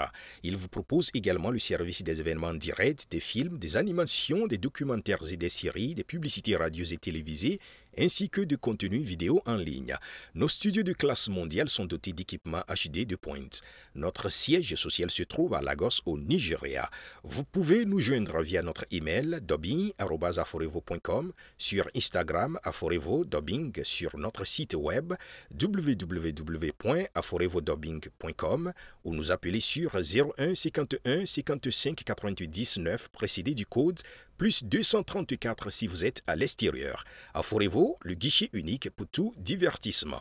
H: Il vous propose également le service des événements directs, des films, des animations, des documentaires et des séries, des publicités radios et télévisées, ainsi que de contenus vidéo en ligne. Nos studios de classe mondiale sont dotés d'équipements HD de pointe. Notre siège social se trouve à Lagos, au Nigeria. Vous pouvez nous joindre via notre email dubbing@aforevo.com, sur Instagram Aforevo Dubbing, sur notre site web www.aforevodubbing.com ou nous appeler sur 01 51 55 99 précédé du code plus 234 si vous êtes à l'extérieur. Aforevo, le guichet unique pour tout divertissement.